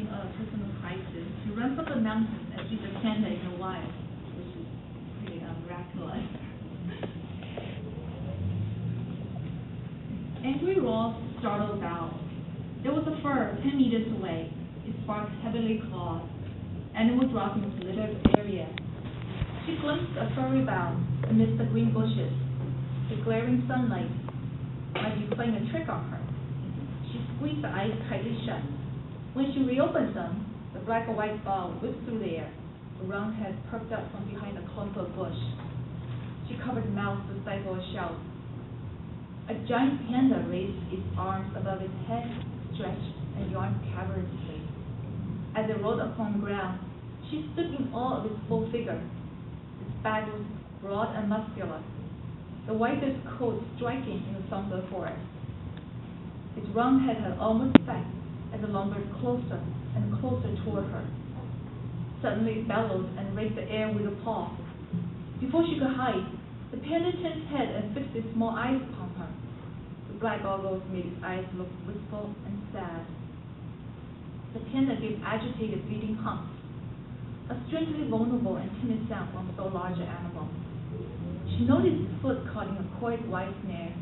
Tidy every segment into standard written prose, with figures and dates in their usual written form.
during a personal crisis. He runs up a mountain and sees a panda in the wild, which is pretty miraculous. Angry roars startled Bao. There was a fur 10 meters away. Its bark heavily clawed. Animals dropping into littered area. She glimpsed a furry Bao amidst the green bushes. The glaring sunlight might be playing a trick on her. She squeezed the eyes tightly shut. When she reopened them, the black and white Bao whipped through the air. The round head perked up from behind a clump of bush. She covered her mouth to stifle a shout. A giant panda raised its arms above its head, stretched, and yawned cavernously. As it rolled upon the ground, she stood in awe of its full figure. Its back was broad and muscular, the whitest coat striking in the somber forest. Its round head had almost sank as it lumbered closer and closer toward her. Suddenly it bellowed and raked the air with a paw. Before she could hide, the panda turned its head and fixed its small eyes upon her. The black goggles made its eyes look wistful and sad. The panda gave agitated beating humps, a strangely vulnerable and timid sound from so large an animal. She noticed its foot caught in a coiled wire snare.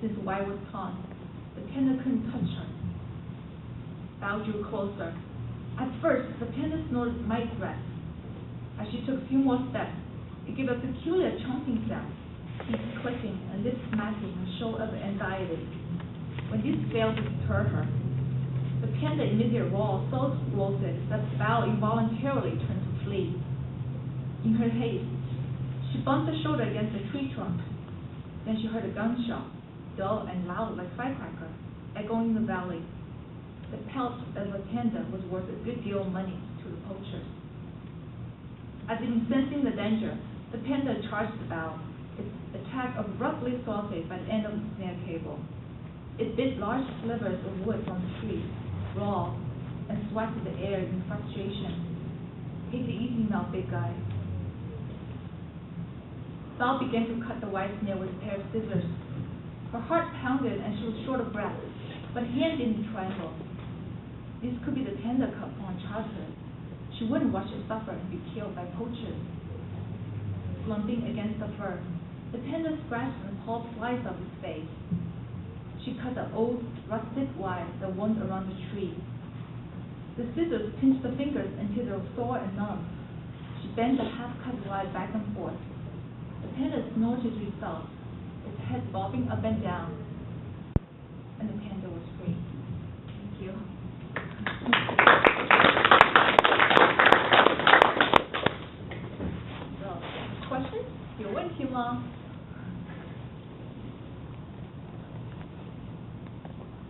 Since the wire was taut, the panda couldn't touch her. Bao drew closer. At first, the panda snorted mighty threats. As she took a few more steps, it gave a peculiar chomping sound, teeth clicking and lips smacking a show of anxiety. When this failed to deter her, the panda emitted a roar so explosive that Bao involuntarily turned to flee. In her haste, she bumped her shoulder against a tree trunk. Then she heard a gunshot, dull and loud like firecracker, echoing in the valley. The pelt of the panda was worth a good deal of money to the poachers. As if sensing the danger, the panda charged Bao, its attack abruptly thwarted by the end of the snare cable. It bit large slivers of wood from the tree, raw, and swatted the air in frustration. Take it easy now, big guy. Bao began to cut the wire snare with a pair of scissors. Her heart pounded and she was short of breath, but her hand didn't tremble. This could be the panda cut from her childhood. She wouldn't watch it suffer and be killed by poachers. Slumping against the fur, the panda scratched and pawed slice of its face. She cut the old, rusted wire that wound around the tree. The scissors pinched the fingers until they were sore and numb. She bent the half-cut wire back and forth. The panda snorted to itself, its head bobbing up and down, and the panda was free. Thank you. So, questions? 有问题吗？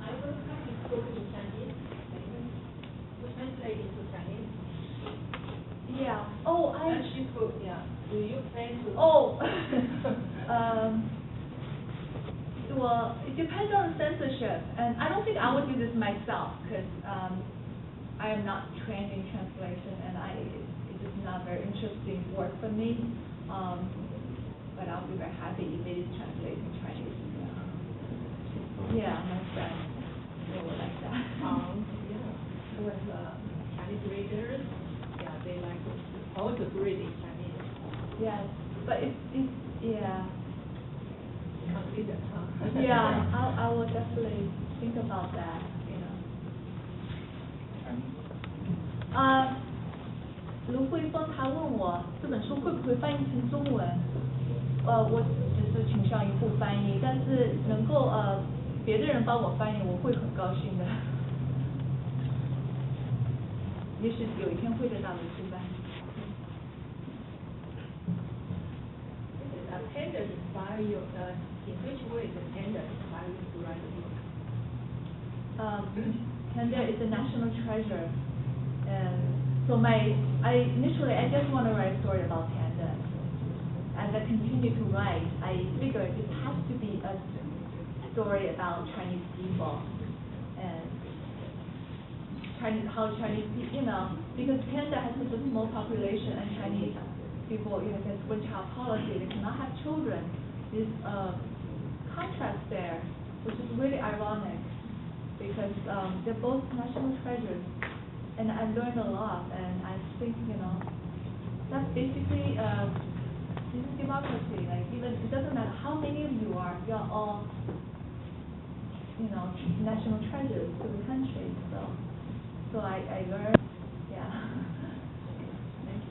I will practice spoken in Chinese. We translate into Chinese. Yeah. Oh, She spoke. Yeah. Do you plan to? Oh. Well, it depends on censorship, and I don't think I would do this myself because I am not trained in translation, and it's just not very interesting work for me. But I'll be very happy if it is translated in Chinese. Yeah, my friend, they will like that. Yeah. With Chinese readers, yeah, they like to also read in Chinese. Yes, but it's yeah. Consider, huh? Yeah, I will definitely think about that, you know. 卢慧峰他问我这本书会不会翻译成中文？我只是倾向于不翻译，但是能够别的人帮我翻译，我会很高兴的。也许有一天会得到的出版。Panda inspire you. In which way does panda inspire you to write a book? Panda is a national treasure, and so I just want to write a story about panda. As I continue to write, I figured it has to be a story about Chinese people and how Chinese people, you know, because panda has such a small population and Chinese people, you know, there's one-child policy, they cannot have children. This contrast there, which is really ironic, because they're both national treasures. and I learned a lot, and I think, that's basically, this is democracy. Like, even, it doesn't matter how many of you are all, national treasures to the country. So I learned, yeah. Thank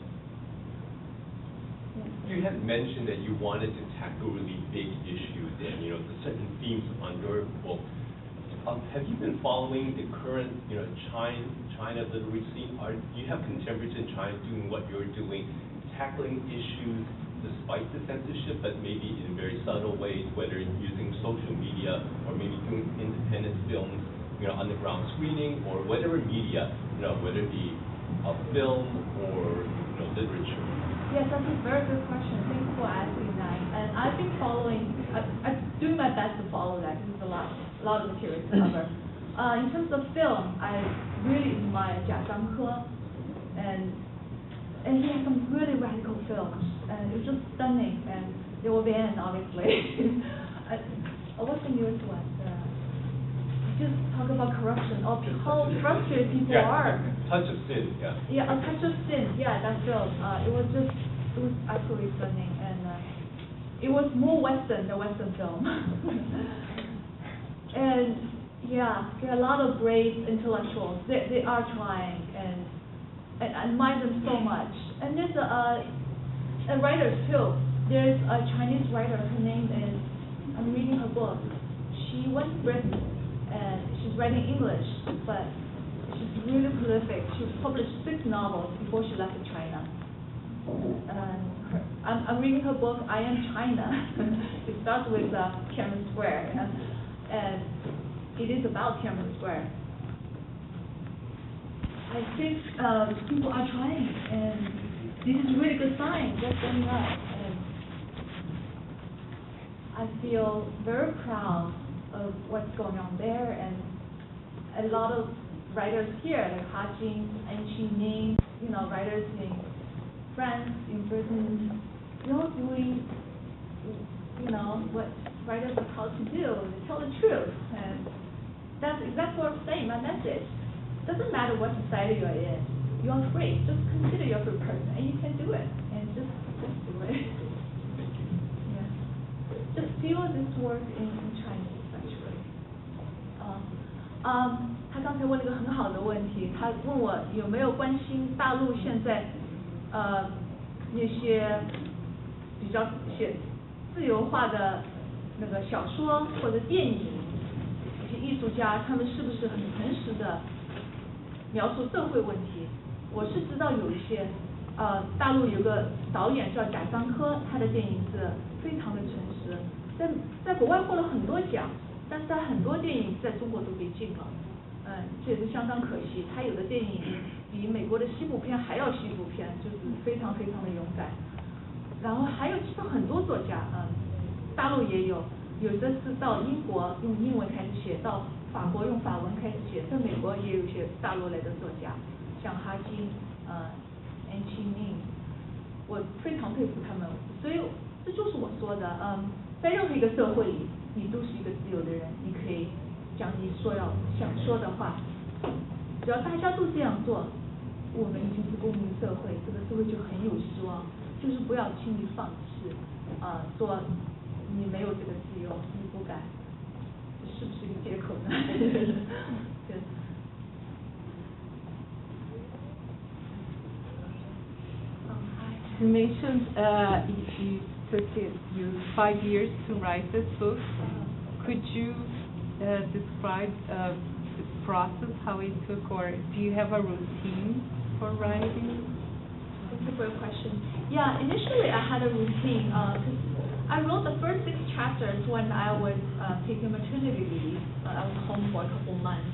you. You had mentioned that you wanted to tackle really big issues and, the certain themes on your book. Have you been following the current, China literary scene? Do you have contemporaries in China doing what you're doing, tackling issues despite the censorship, but maybe in very subtle ways, whether using social media or maybe doing independent films, underground screening, or whatever media, whether it be film or, literature? Yes, that's a very good question. Thanks for asking that. And I've been following, I'm doing my best to follow that because there's a lot of material to cover. In terms of film, I really admire Jia Zhanghe, and he has some really radical films, and it was just stunning, and they were banned, obviously. What's the newest one? Just talk about corruption, of how frustrated people are. Touch of Sin, yeah. Yeah, A Touch of Sin, yeah, that film. It was absolutely stunning, and it was more Western than Western film. And yeah, there are a lot of brave intellectuals. They are trying, and I admire them so much. And there's a writer too. There's a Chinese writer. Her name is, I'm reading her book. She went to Britain, and she's writing English, but she's really prolific. She published 6 novels before she left China. I'm reading her book, I Am China. It starts with Tiananmen Square, and it is about Tiananmen Square. I think people are trying, and this is a really good sign. Just going up, and I feel very proud of what's going on there, and a lot of writers here, like Ha Jing, and Qi Ning, writers in France, in Britain, they're all doing, what writers are called to do. They tell the truth, and that's exactly what I'm saying, my message. Doesn't matter what society you're in, you're free. Just consider you're a free person, and you can do it, and just do it. Yeah. Just feel this work in Chinese, actually. 他刚才问了一个很好的问题，他问我有没有关心大陆现在那些比较写自由化的那个小说或者电影，一些艺术家他们是不是很诚实的描述社会问题？我是知道有一些大陆有个导演叫贾樟柯，他的电影是非常的诚实，在国外获了很多奖，但是他很多电影在中国都被禁了。这也是相当可惜。他有的电影比美国的西部片还要西部片，就是非常非常的勇敢。然后还有其实很多作家，大陆也有的是到英国用英文开始写，到法国用法文开始写，在美国也有一些大陆来的作家，像哈金，安七命，我非常佩服他们。所以这就是我说的，在任何一个社会里，你都是一个自由的人，你可以讲你想说的话，只要大家都这样做，我们已经是公民社会，这个社会就很有希望。就是不要轻易放弃，说你没有这个自由，你不敢，这是不是一个借口呢？对。You mentioned you took you 5 years to write this book. Could you describe the process, how it took, or do you have a routine for writing? That's a great question. Yeah, initially I had a routine because I wrote the first 6 chapters when I was taking maternity leave. I was home for a couple months.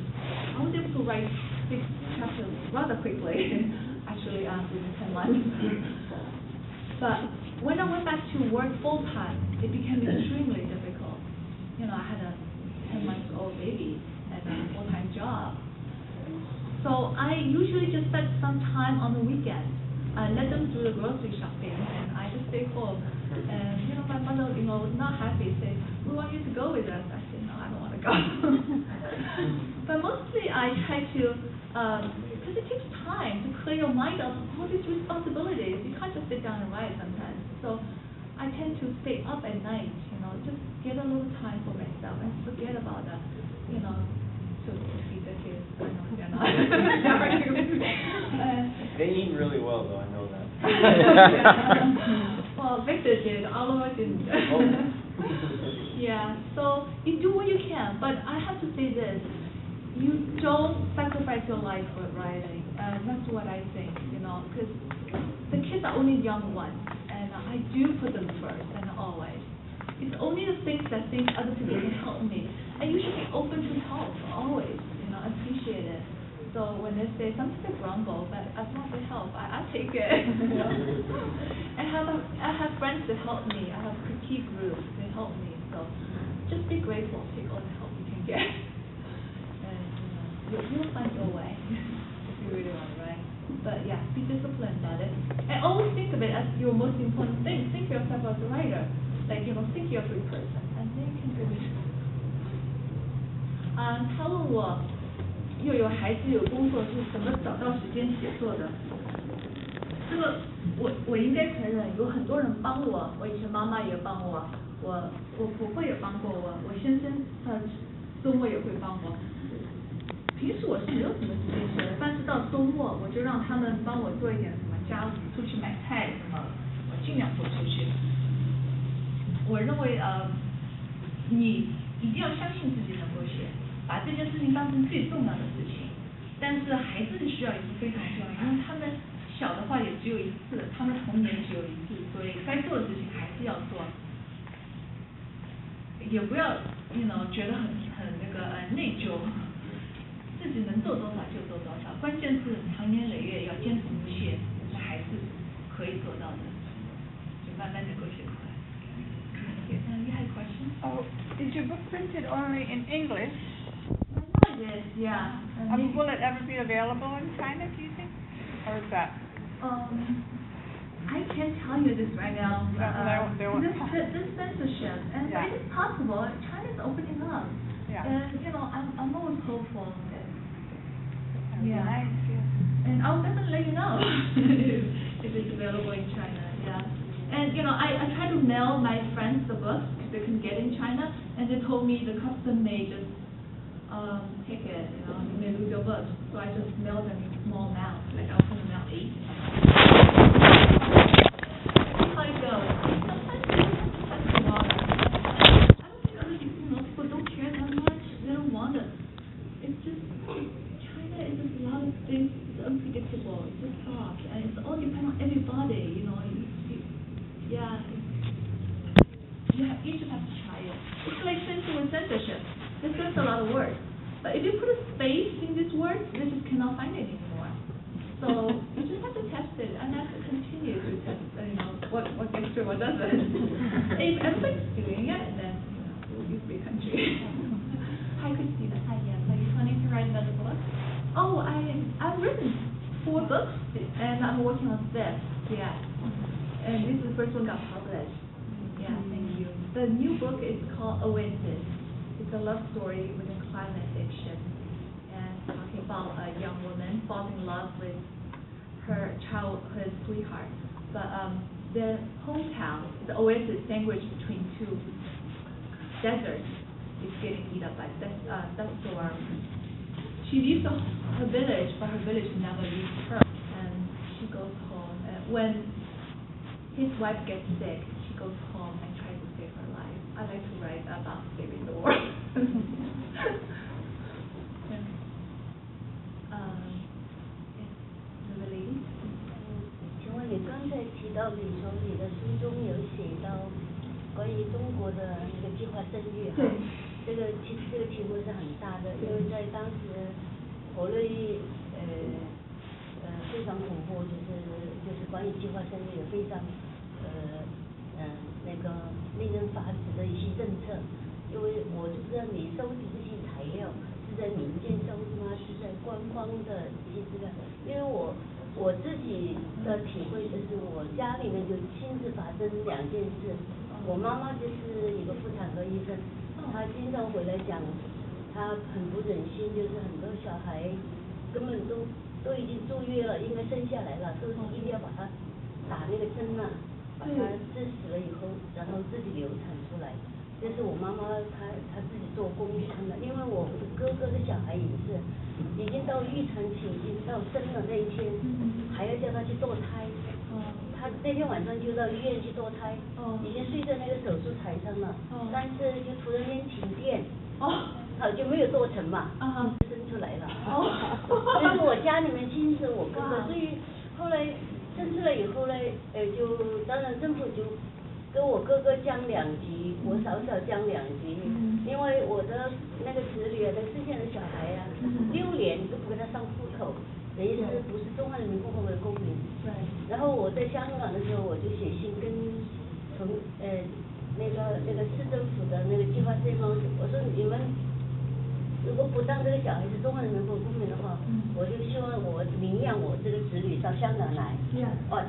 I was able to write 6 chapters rather quickly, actually within 10 months. But when I went back to work full time, it became extremely difficult. I had a 10-month-old baby and a full-time job. So I usually just spent some time on the weekend. I let them do the grocery shopping, and I just stay home. And my mother-in-law not happy, say, we want you to go with us. I said, no, I don't want to go. But mostly I try to, because it takes time to clear your mind of all these responsibilities. You can't just sit down and write sometimes. So I tend to stay up at night, just get a little time for myself and forget about that, to feed the kids. I know they're not. They eat really well, though, I know that. Well, Victor did, Oliver didn't. Yeah, so you do what you can, but I have to say this, you don't sacrifice your life for writing. That's what I think, because the kids are only young ones, and I do put them first and always. It's only the things that think other people can help me. And you should be open to help, always, appreciate it. So when they say, sometimes they grumble, but as long as they help, I take it. And I have friends that help me. I have critique groups that help me. So just be grateful, take all the help you can get. And you'll find your way if you really want to write. But yeah, be disciplined about it. And always think of it as your most important thing. Think of yourself as a writer. Like, think you're a free person, and then you can do it. 他问我又有孩子有工作是怎么找到时间写作的？这个我应该承认有很多人帮我，我以前妈妈也帮我，我婆婆也帮过我，我先生周末也会帮我。平时我是没有什么时间写的，但是到周末我就让他们帮我做一点什么家务，出去买菜什么，我尽量做出去。我认为你一定要相信自己能够写，把这件事情当成最重要的事情。但是孩子的需要也是非常重要，因为他们小的话也只有一次，他们童年只有一次，所以该做的事情还是要做。也不要觉得很内疚，自己能做多少就做多少，关键是长年累月要坚持不懈，那还是可以做到的，就慢慢能够写出来。You had a question? Oh, is your book printed only in English? I know it is, yeah. Will it ever be available in China, do you think? Or is that? I can't tell you this right now. This censorship, and it is possible. China's opening up, and I'm always hopeful. Yeah. And I'll definitely let you know if it's available in China. Yeah. And I try to mail my friends the books if they can get in China, and they told me the custom may just take it. You may lose your books, so I just mail them in small amounts. Like I'll send them out 8. See how it goes. Sometimes it has a lot. I don't think other people don't care that much. They don't want it. It's just China is just a lot of things. It's unpredictable. It's just soft, and it's all depends on everybody. Yeah, you just have to try it. It's like censorship. They censor a lot of words, but if you put a space in these words, they just cannot find it anymore. So you just have to test it and have to continue to test. What gets through, what doesn't. If everybody's doing it, then we'll be a free country. Hi, Christina. Hi, yes. Are you planning to write another book? Oh, I've written 4 books, and I'm working on 5th. Yeah. And this is the first one got published. Yeah, thank you. The new book is called Oasis. It's a love story with a climate fiction, and talking about a young woman falls in love with her childhood sweetheart. But their hometown, the oasis sandwiched between 2 deserts, is getting eaten up by dust-storm. She leaves her village, but her village never leaves her, and she goes home. And when his wife gets sick, she goes home and tries to save her life. I like to write about saving the world. The lady? 请问你刚才提到你从你的书中有写到关于中国的那个计划生育哈，其实这个题目是很大的，因为在当时国内非常恐怖，就是关于计划生育有非常那个令人发指的一些政策，因为我就不知道你收集这些材料是在民间收集吗？是在官方的一些资料？因为我自己的体会就是我家里面就亲自发生2件事，我我妈妈就是一个妇产科医生，她经常回来讲，她很不忍心，就是很多小孩根本都已经住院了，应该生下来了，都是一定要把它打那个针啊，把它致死了以后，然后自己流产出来。这是我妈妈她自己做工伤的，因为我哥哥的小孩也是，已经到预产期，已经到生了那一天，还要叫他去堕胎。他那天晚上就到医院去堕胎，已经睡在那个手术台上了，但是就突然间停电，就没有做成嘛，生出来了。这是我家里面亲生我哥哥，所以后来生出来以后呢，就当然政府就跟我哥哥降2级，我嫂嫂降2级，因为我的那个子女啊，那剩下的小孩啊，6年都不给他上户口，等于是不是中华人民共和国的公民。对。然后我在香港的时候，我就写信跟那个市政府的那个计划这方，我说你们如果不当这个小孩是中华人民共和国公民的话，我就希望我领养我这个子女到香港来。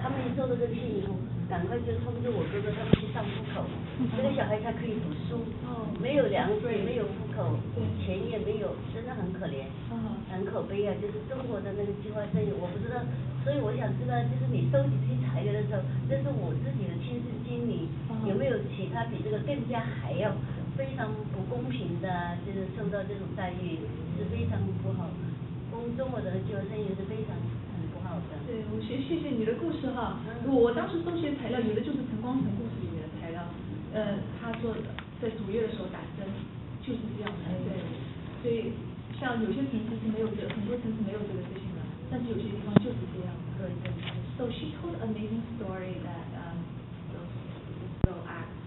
他们一收到这个信以后，赶快就通知我哥哥他们去上户口，这个小孩才可以读书。没有粮食，没有户口，钱也没有，真的很可怜，很可悲啊！就是中国的那个计划生育，我不知道，所以我想知道，就是你收集这些材料的时候，这是我自己的亲身经历，有没有其他比这个更加还要非常不公平的，就是受到这种待遇是非常不好，中国的计划生育是非常很不好的。对，谢谢你的故事哈。我当时搜集的材料，有的就是陈光诚故事里面的材料，他说在主页的时候打针，就是这样的。对，所以像有些城市是没有这个，很多城市没有这个事情的，但是有些地方就是这样。对。So she told an amazing story that those girl acts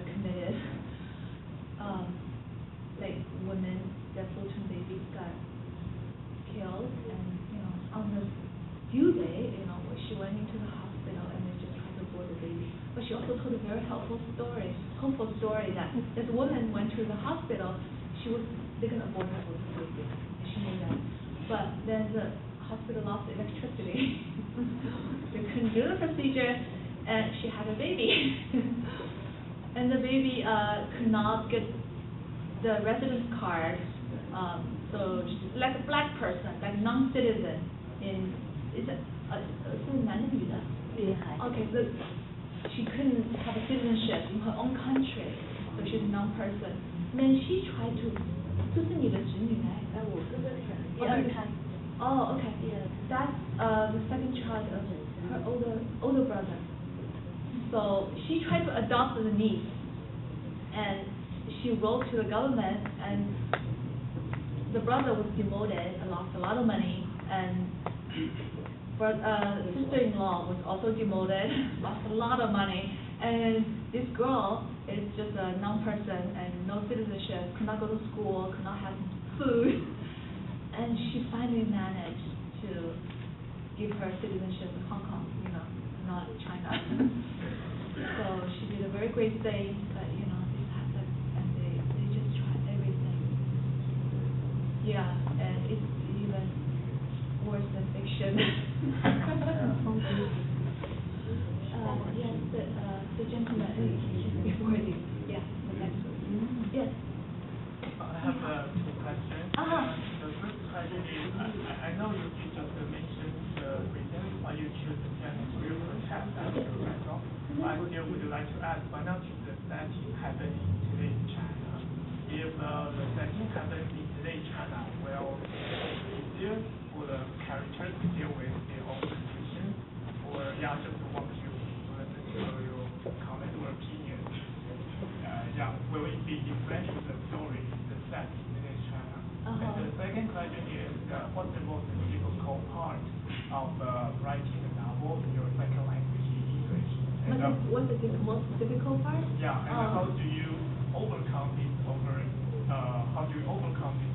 committed, like women, their full-term babies got killed, and on the due day, she went into the hospital and they just tried to abort the baby. But she also told a very hopeful story that this woman went to the hospital. They're gonna abort her with the baby. She knew that, but then the hospital lost electricity. They couldn't do the procedure, and she had a baby. And the baby could not get the residence card. So she's like a black person, like non-citizen is男的女的？女孩。Okay, so she couldn't have a citizenship in her own country, so she's a non-person. And then she tried to. 这是你的侄女哎？我哥哥的小孩，第二胎。Oh, okay. That's the second child of her older brother. So she tried to adopt the niece, and she wrote to the government, and the brother was demoted and lost a lot of money, and sister-in-law was also demoted, lost a lot of money, and this girl is just a non-person and no citizenship, could not go to school, could not have food, and she finally managed to give her citizenship in Hong Kong, not China. So she did a very great thing, but this happened, and they just tried everything. Yeah, and it's even worse than fiction. Yes, the gentleman before you. Yeah, the next one. Yes. I have 2 questions. The first question is, I know you just mentioned the reasons why you choose the Tiananmen protest as your backdrop, but I still would like to ask, why not choose the setting happening today in China? If the setting happens in today's China, well, is there for the characters to deal with their own conditions, or just want you to listen to your comment or opinion? Will it be different with the story, the set in today's China? And the second question is, what's the most difficult part of writing a novel in your second language in English? And, what's the most difficult part? Yeah, and how do you overcome this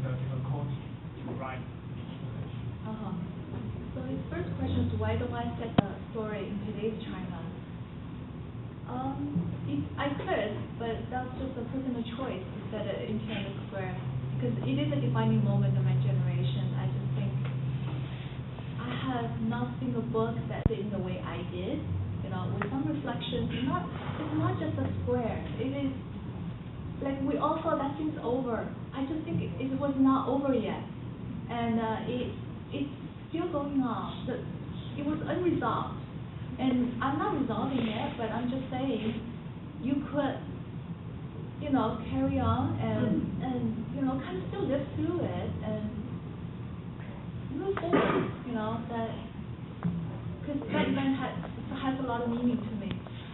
difficulty to write in English? So his first question is, why don't I set a story in today's China? I could, but that's just a personal choice to set it in Tiananmen Square, because it is a defining moment of my generation. I just think I have not seen a book that did in the way I did, with some reflections. It's not just a square. It is like we all thought that thing's over. I just think it was not over yet, and it's still going on. It was unresolved, and I'm not resolving it, but I'm just saying you could, carry on and kind of still live through it and move forward. Because that event has a lot of meaning to me.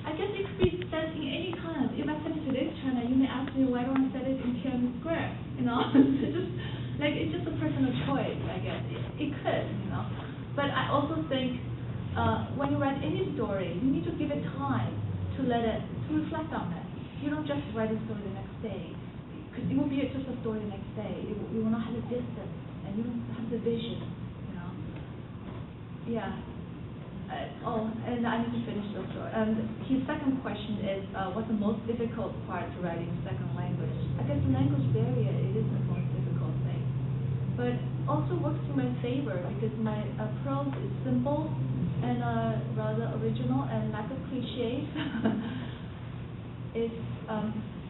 I guess it could be said in any time. If I said it today's China, you may ask me why don't I say it in Tiananmen Square? It's just a personal choice, I guess. It could, But I also think when you write any story, you need to give it time to reflect on it. You don't just write a story the next day, because it will be just a story the next day. You will not have the distance, and you don't have the vision, Yeah. And I need to finish the story. His second question is, what's the most difficult part to writing second language? I guess the language barrier, it is the most difficult thing. But also works to my favor because my prose is simple and rather original and lack of cliches.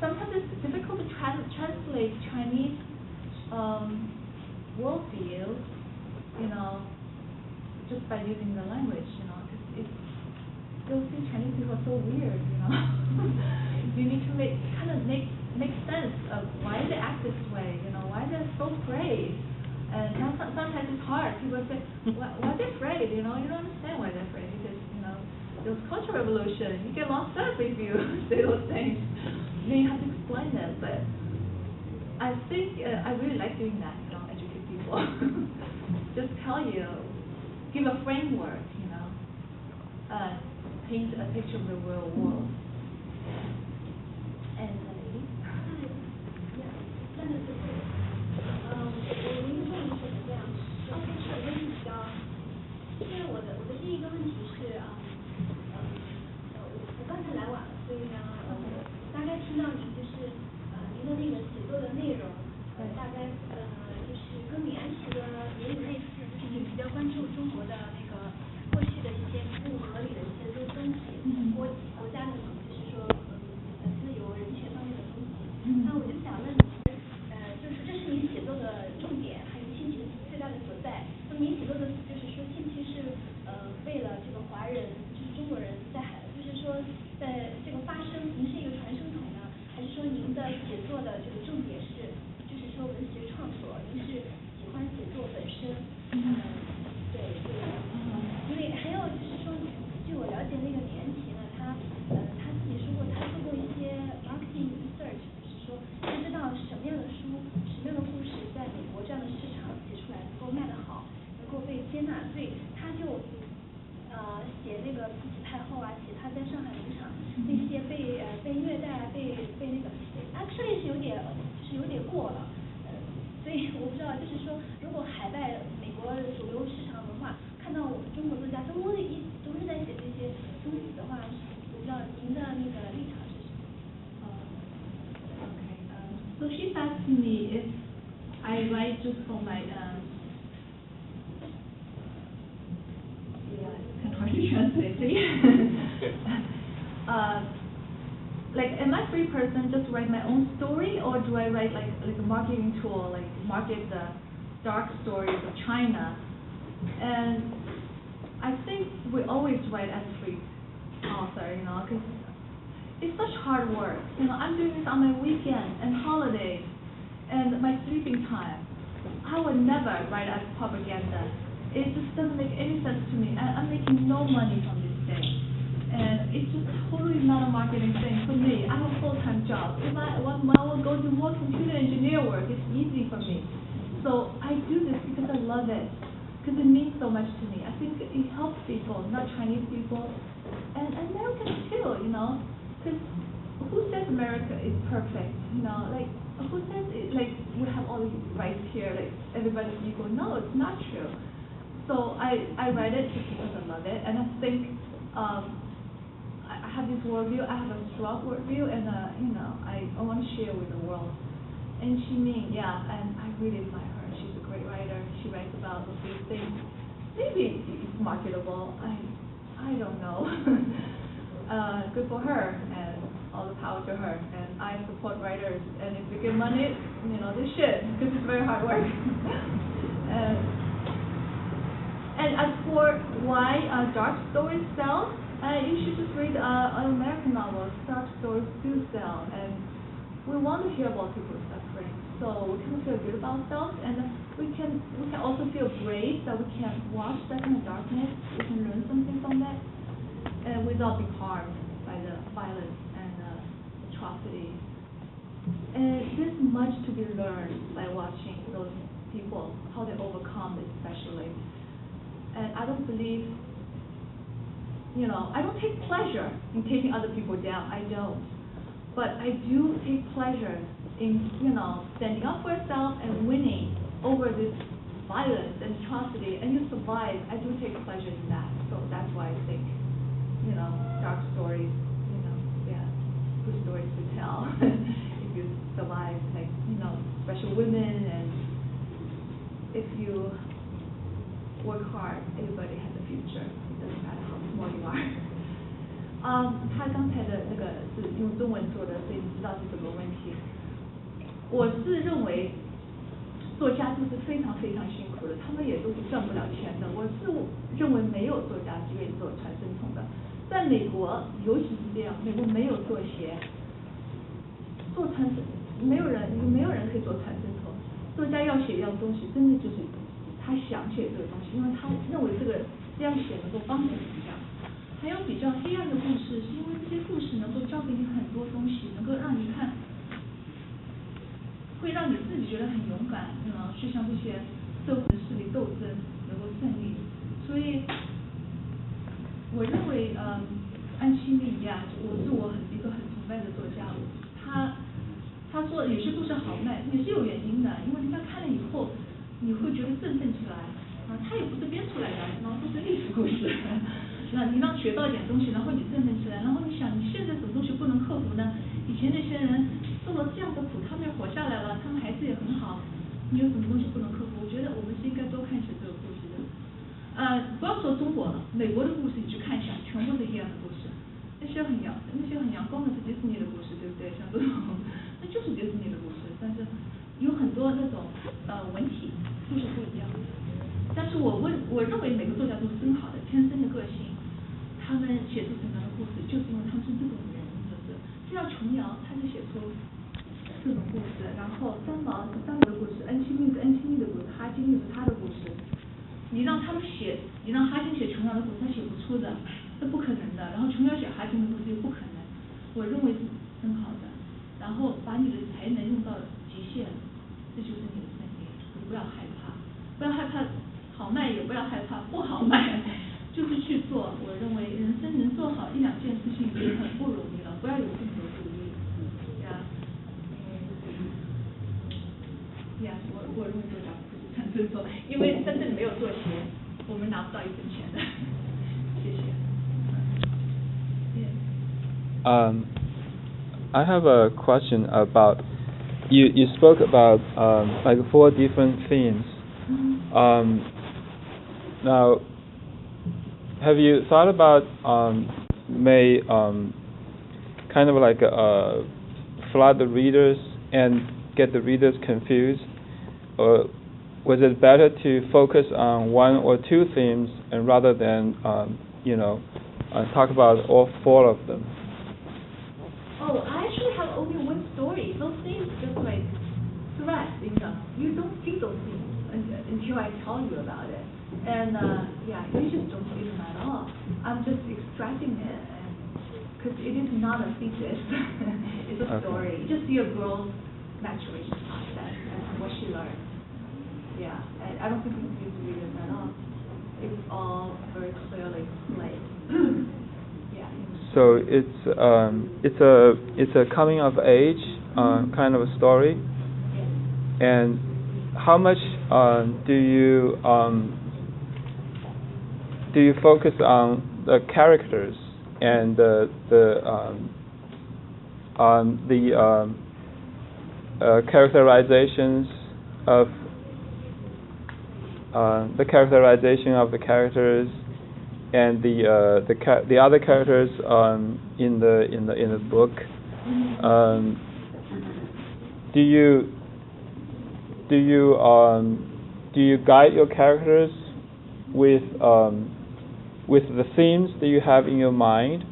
Sometimes it's difficult to translate Chinese worldview, just by using the language, because those Chinese people are so weird, You need to make sense of why they act this way, why they're so afraid. And sometimes it's hard. People say, why they're afraid, You don't understand why they're afraid because, there was Cultural Revolution. You get lost up if you say those things. Then you have to explain it. But I think I really like doing that, educate people. Just tell you. Give a framework, paint a picture of the real world. And the lady?我刚才来晚了，所以呢，大概听到您就是您的那个写作的内容，大概就是跟李安琪的也有类似，就是你比较关注中国的那个过去的一些不合理的一些东西，国家的就是说自由人权方面的东西。那我就想问您，就是这是您写作的重点，还有近期最大的所在。那么您写作的就是说近期是为了这个华人，就是中国人在就是说在这个发声，您是一个传声筒呢，还是说您的写作的这个重点是就是说文学创作，您是喜欢写作本身？对。因为还有就是说，据我了解，那个李安琪呢，他自己说过，他做过一些 marketing research，就是说他知道什么样的书、什么样的故事在美国这样的市场写出来能够卖得好，能够被接纳，所以他就写那个慈禧太后啊，写他在上海农场那些被虐待、被那个，actually是有点过了，所以我不知道，就是说，如果海外美国主流市场文化看到我们中国作家都是在写这些东西的话，我不知道您的那个立场是什么？Okay. So she's asking me if I write just for my can hardly translate. Like, am I a free person just to write my own story, or do I write like a marketing tool, like market the dark stories of China? And I think we always write as a free author, because it's such hard work. I'm doing this on my weekend and holidays and my sleeping time. I would never write as propaganda. It just doesn't make any sense to me. I'm making no money from this thing. And it's just totally not a marketing thing for me. I have a full-time job. If I want to go do more computer engineer work, it's easy for me. So I do this because I love it, because it means so much to me. I think it helps people, not Chinese people, and Americans too, because who says America is perfect, like, who says it, like, we have all these rights here, like, everybody's equal? No, it's not true. So I write it just because I love it, and I think I have this worldview. I have a strong worldview, and I want to share with the world. And and I really admire her. She's a great writer. She writes about these things. Maybe it's marketable. I don't know. Good for her, and all the power to her. And I support writers, and if they get money, they should, because it's very hard work. And as for why dark stories sell, you should just read American novels. Dark stories do sell, and we want to hear about people suffering, so we can feel good about ourselves, and we can also feel brave that we can watch that kind of darkness. We can learn something from that, and without being harmed by the violence and atrocity. And there's much to be learned by watching those people, how they overcome it, especially. And I don't believe, I don't take pleasure in taking other people down. I don't. But I do take pleasure in, standing up for yourself and winning over this violence and atrocity, and you survive. I do take pleasure in that. So that's why I think, dark stories, good stories to tell. If you survive, like, special women, and if you work hard, everybody has a future. It doesn't matter how small you are. 他刚才的那个是用中文说的，所以你知道是什么问题。我是认为作家都是非常非常辛苦的，他们也都是赚不了钱的。我是认为没有作家是愿意做传声筒的。在美国，尤其是这样，美国没有作协，做传声，没有人可以做传声筒。作家要写一样东西，真的就是他想写这个东西，因为他认为这样写能够帮助人家。还有比较黑暗的故事，是因为这些故事能够教给你很多东西，能够让你看，会让你自己觉得很勇敢，去向这些社会的势力斗争，能够胜利。所以，我认为，安七力一样，我是一个很崇拜的作家。他说有些故事好卖，也是有原因的，因为人家看了以后，你会觉得振奋起来。他也不是编出来的，都是历史故事。那你让学到一点东西，然后你振奋起来，然后你想你现在什么东西不能克服呢？以前那些人受了这样的苦，他们也活下来了，他们孩子也很好，你有什么东西不能克服？我觉得我们是应该多看一些这个故事的。不要说中国了，美国的故事你去看一下，全部是一样的故事。那些很阳光的是迪士尼的故事，对不对？像这种，那就是迪士尼的故事，但是有很多那种文体都是不一样的。但是我认为每个作家都是很好的，天生的个性。他们写出什么样的故事，就是因为他们是这种人，就是就像琼瑶，他就写出这种故事，然后三毛是三毛的故事，恩亲密是恩亲密的故事，哈金又是他的故事。你让哈金写琼瑶的故事，他写不出的，这不可能的。然后琼瑶写哈金的故事又不可能，我认为是很好的。然后把你的才能用到极限，这就是你的胜利。不要害怕，不要害怕好卖，也不要害怕不好卖。就是去做，我认为人生能做好一两件事情已经很不容易了，不要有这么多顾虑，我认为作家不是传声筒，因为真正没有作协，我们拿不到一分钱的。谢谢。I have a question about you spoke about like 4 different themes. Now. Have you thought about kind of like flood the readers and get the readers confused, or was it better to focus on 1 or 2 themes and rather than talk about all 4 of them? Oh, I actually have only one story. Those things just like threats, you don't see those things until I tell you about it. And you just don't see them at all. I'm just extracting it, because it is not a thesis. It's a story. You just see a girl's maturation process and what she learned. Yeah, I don't think we confuse readers at all. It's all very clearly explained. Yeah. So it's a coming of age kind of a story. Yes. And how much do you focus on the characters and the characterizations of the characterization of the characters and the other characters in the book. Do you guide your characters with the themes that you have in your mind,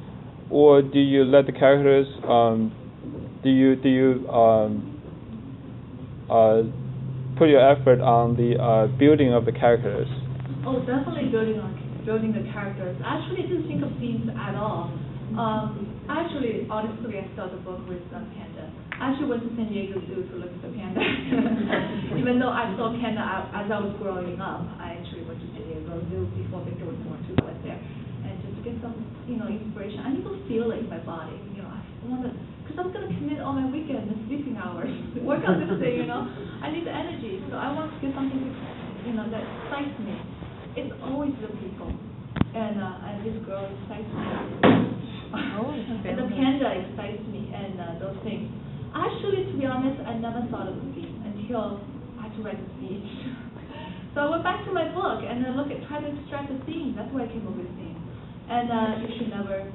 or do you let the characters put your effort on the building of the characters? Oh, definitely building the characters. Actually, I didn't think of themes at all. Honestly, I started the book with panda. I actually went to San Diego Zoo to look at the panda. Even though I saw panda as I was growing up, I actually went to San Diego Zoo before Victor was born to went there, and just to get some, inspiration. I need to feel it in my body. I wanted, because I'm gonna commit all my weekend and sleeping hours, work on this thing. I need the energy, so I want to get something, that excites me. It's always the people, and this girl excites me. And the panda excites me, and those things. Actually, to be honest, I never thought of the theme until I had to write the speech. So I went back to my book and then try to extract the theme. That's why I came up with theme. And you should never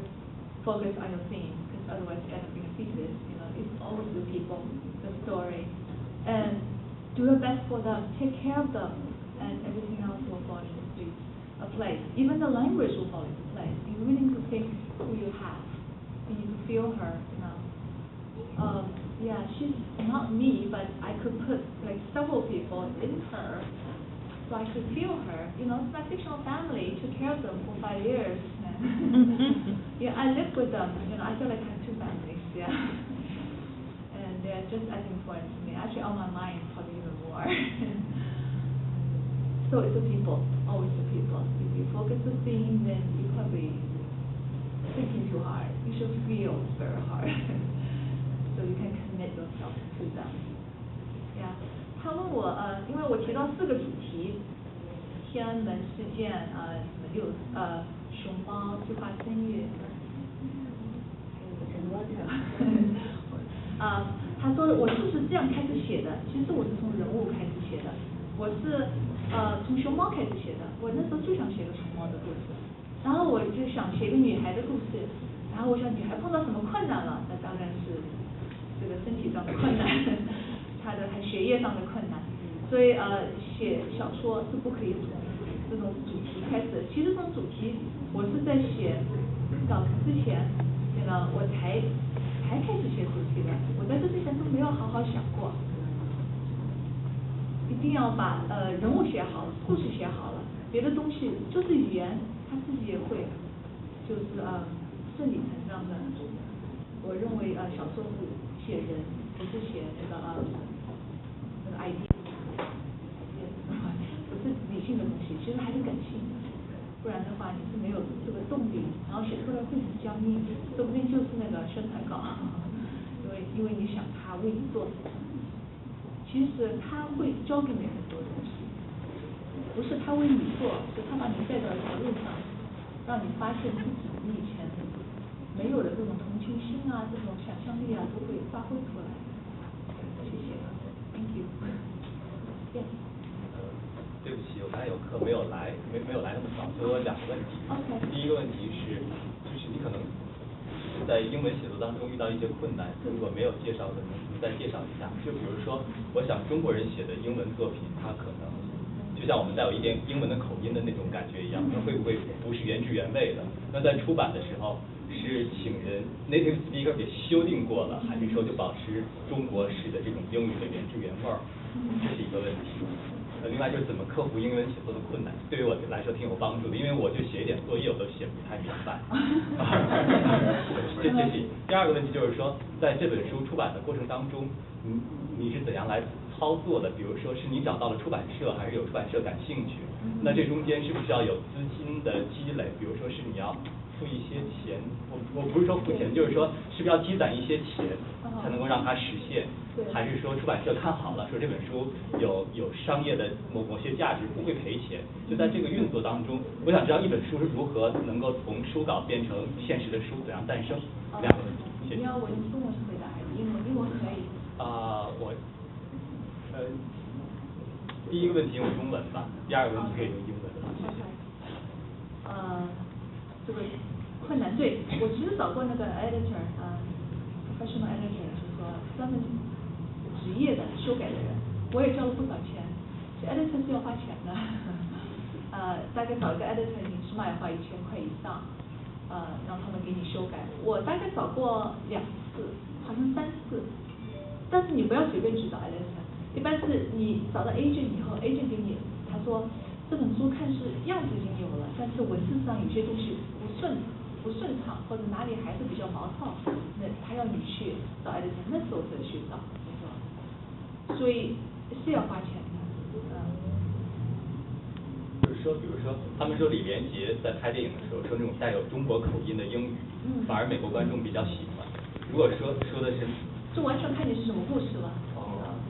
focus on your theme, because otherwise you end up being a thesis. It's always the people, the story, and do your best for them, take care of them, and everything else will fall into place. Even the language will fall into place. You really need to think who you have. You need to feel her. Yeah, she's not me, but I could put several people in her, so I could feel her. It's my fictional family. Took care of them for 5 years. Yeah, I lived with them. I feel like I have 2 families. Yeah, and they're just as important to me. Actually, on my mind, probably even more. So it's the people, always the people. If you focus the theme, then you probably thinking too hard. You should feel very hard, so you can commit yourself to them. Yeah. 他问我因为我提到4个主题，天安门事件熊猫计划生育，他说我是不是这样开始写的？其实我是从人物开始写的，我是从熊猫开始写的。我那时候就想写个熊猫的故事，然后我就想写一个女孩的故事，然后我想女孩碰到什么困难了？那当然是这个身体上的困难，她的还学业上的困难，所以写小说是不可以从这种主题开始。其实这种主题我是在写稿子之前，我才开始写主题的。我在这之前都没有好好想过。一定要把人物写好了，故事写好了，别的东西就是语言，它自己也会就是顺理成章的。我认为小说是写人，不是写那个 idea， 不是理性的东西，其实还是感性的。不然的话你是没有这个动力，然后写出来会很僵硬，说不定就是那个宣传稿，因为你想他为你做什么。其实他会教给你很多东西，不是他为你做，是他把你带到一条路上，让你发现自己你以前没有的这种同情心啊，这种想象力啊，都会发挥出来。谢谢 ，Thank you。Yes。对不起，我刚才有课没有来那么早，所以我有2个问题。OK。第一个问题是，就是你可能在英文写作当中遇到一些困难，如果没有介绍的，能再介绍一下。就比如说，我想中国人写的英文作品，它可能就像我们带有一点英文的口音的那种感觉一样，那会不会不是原汁原味的？那在出版的时候，是请人 native speaker 给修订过了，还是说就保持中国式的这种英语的原汁原味儿？这是一个问题。另外就是怎么克服英文写作的困难，对于我来说挺有帮助的，因为我就写一点作业我都写不太明白。这是第二个问题，就是说在这本书出版的过程当中，你是怎样来操作的？比如说是你找到了出版社，还是有出版社感兴趣？那这中间是不是要有资金的积累？比如说是你要付一些钱，我不是说付钱，就是说是不是要积攒一些钱才能够让它实现？还是说出版社看好了，说这本书有商业的某些价值，不会赔钱？就在这个运作当中，我想知道一本书是如何能够从书稿变成现实的书，怎样诞生？2个问题，谢谢。你要我用中文回答还是英文？英文可以。第一个问题用中文吧，第2个问题可以用英文。谢谢。这个困难。对，我其实找过那个 editor， professional editor， 就是说专门职业的修改的人，我也交了不少钱。其实 editor 是要花钱的，大概找一个 editor， 你起码要花1000块以上，让他们给你修改。我大概找过2次，好像3次。但是你不要随便去找 editor， 一般是你找到 agent 以后 ，agent 给你，他说这本书看是样子已经有了，但是文字上有些东西不顺畅，或者哪里还是比较毛糙，那他要你去找 editor， 那时候再去找，所以是要花钱的，就是说，比如说，他们说李连杰在拍电影的时候说那种带有中国口音的英语，反而美国观众比较喜欢。如果说的是，这完全看你是什么故事了，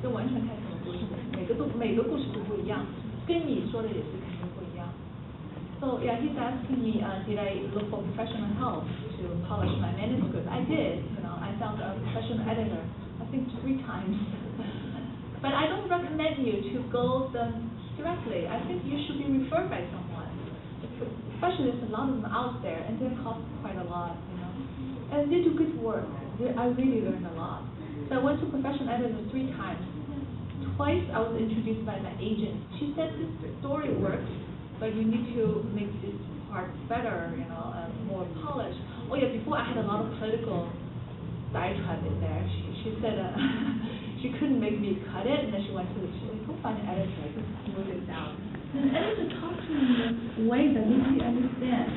这完全看什么故事，每个故事都不一样，跟你说的也是肯定不一样。So yeah, he's asking me, did I look for professional help to polish my manuscript? I did. I found a professional editor, I think 3 times. But I don't recommend you to go them directly. I think you should be referred by someone. Especially there's a lot of them out there, and they cost quite a lot, And they do good work. I really learned a lot. So I went to professional editor 3 times. Twice I was introduced by my agent. She said this story works, but you need to make this part better, more polished. Oh yeah, before I had a lot of political diatribe in there. She said she couldn't make me cut it, and then she went to go find an editor to smooth it down. And the editor talked to me in a way that makes you understand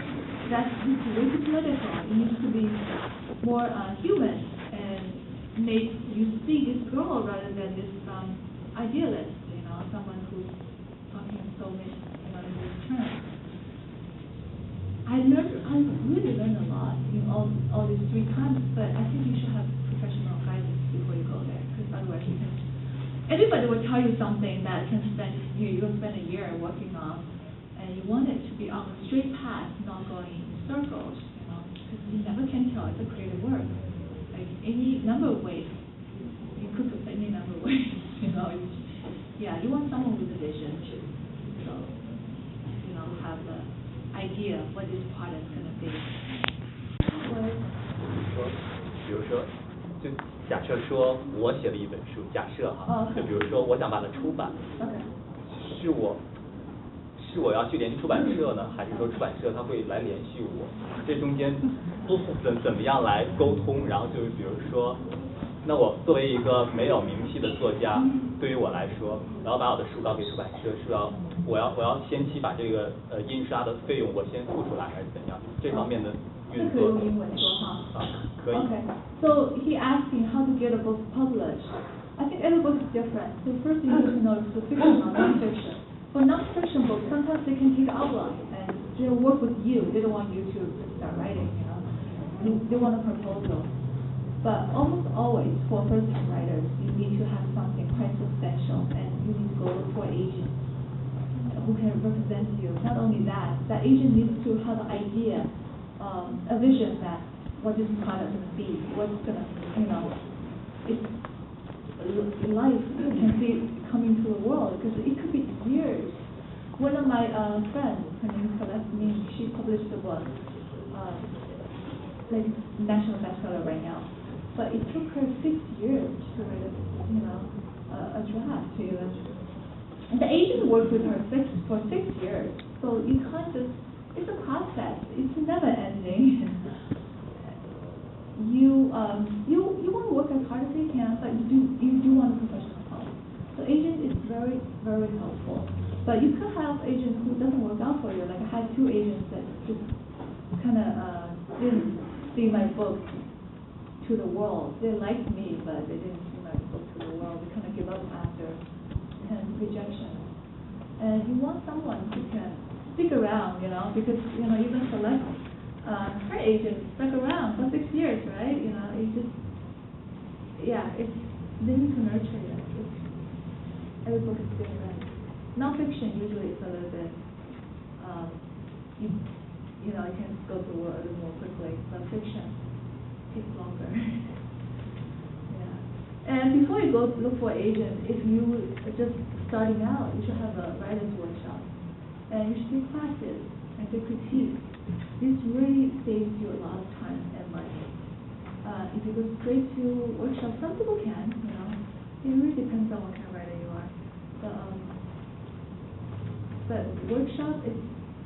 that this is way too political. It needs to be more human and make you see this girl rather than this idealist, someone who's talking so many, in these terms. I really learned a lot in all these 3 times, but I think you should have professional guidance before you go there, because otherwise everybody will tell you something that you'll spend a year working on, and you want it to be on a straight path, not going in circles, because you never can tell. It's a creative work, like any number of ways. You could put any number of ways, Yeah, you want someone with a vision too, so have the idea of what this product is going to be. 比如说，就假设说我写了一本书，假设哈，就比如说我想把它出版，是我要去联系出版社呢，还是说出版社他会来联系我？这中间怎么样来沟通？然后就是比如说，那我作为一个没有名气的作家，对于我来说，我要把我的书稿给出版社，我要先期把这个印刷的费用我先付出来，还是怎样？这方面的运作。可以用英文说哈。可以。Okay. So he asked me how to get a book published. I think every book is different. So first you need to know if it's fiction or non-fiction. For non-fiction books, sometimes they can take outline and they work with you. They don't want you to start writing, They want a proposal. But almost always, for first-time writers, you need to have something quite substantial, and you need to go for an agent who can represent you. Not only that, that agent needs to have an idea, a vision that what this product is going to be, what's going to, it's life you can see coming to the world, because it could be years. One of my friends, her name is Celeste, she published a book, like national bestseller right now. But it took her 6 years to write a draft to and the agent worked with her for 6 years. So you can't just, it's a process. It's never ending. You want to work as hard as you can, but you do want a professional help. So agent is very, very helpful. But you could have agents who doesn't work out for you. Like I had 2 agents that just kind of didn't see my book to the world. They liked me, but they didn't see my book to the world. They kind of give up after kind of rejection. And you want someone who can stick around, because even Celeste, her agent stuck around for 6 years, right? It's just, they need to nurture you. Every book is different. Non-fiction usually is a little bit, you can go through a little more quickly, but fiction takes longer. And before you go look for an agent, if you are just starting out, you should have a writer's workshop. And you should do classes and do critiques. This really saves you a lot of time and money. If you go straight to workshop, some people can, you know. It really depends on what kind of writer you are. But workshop is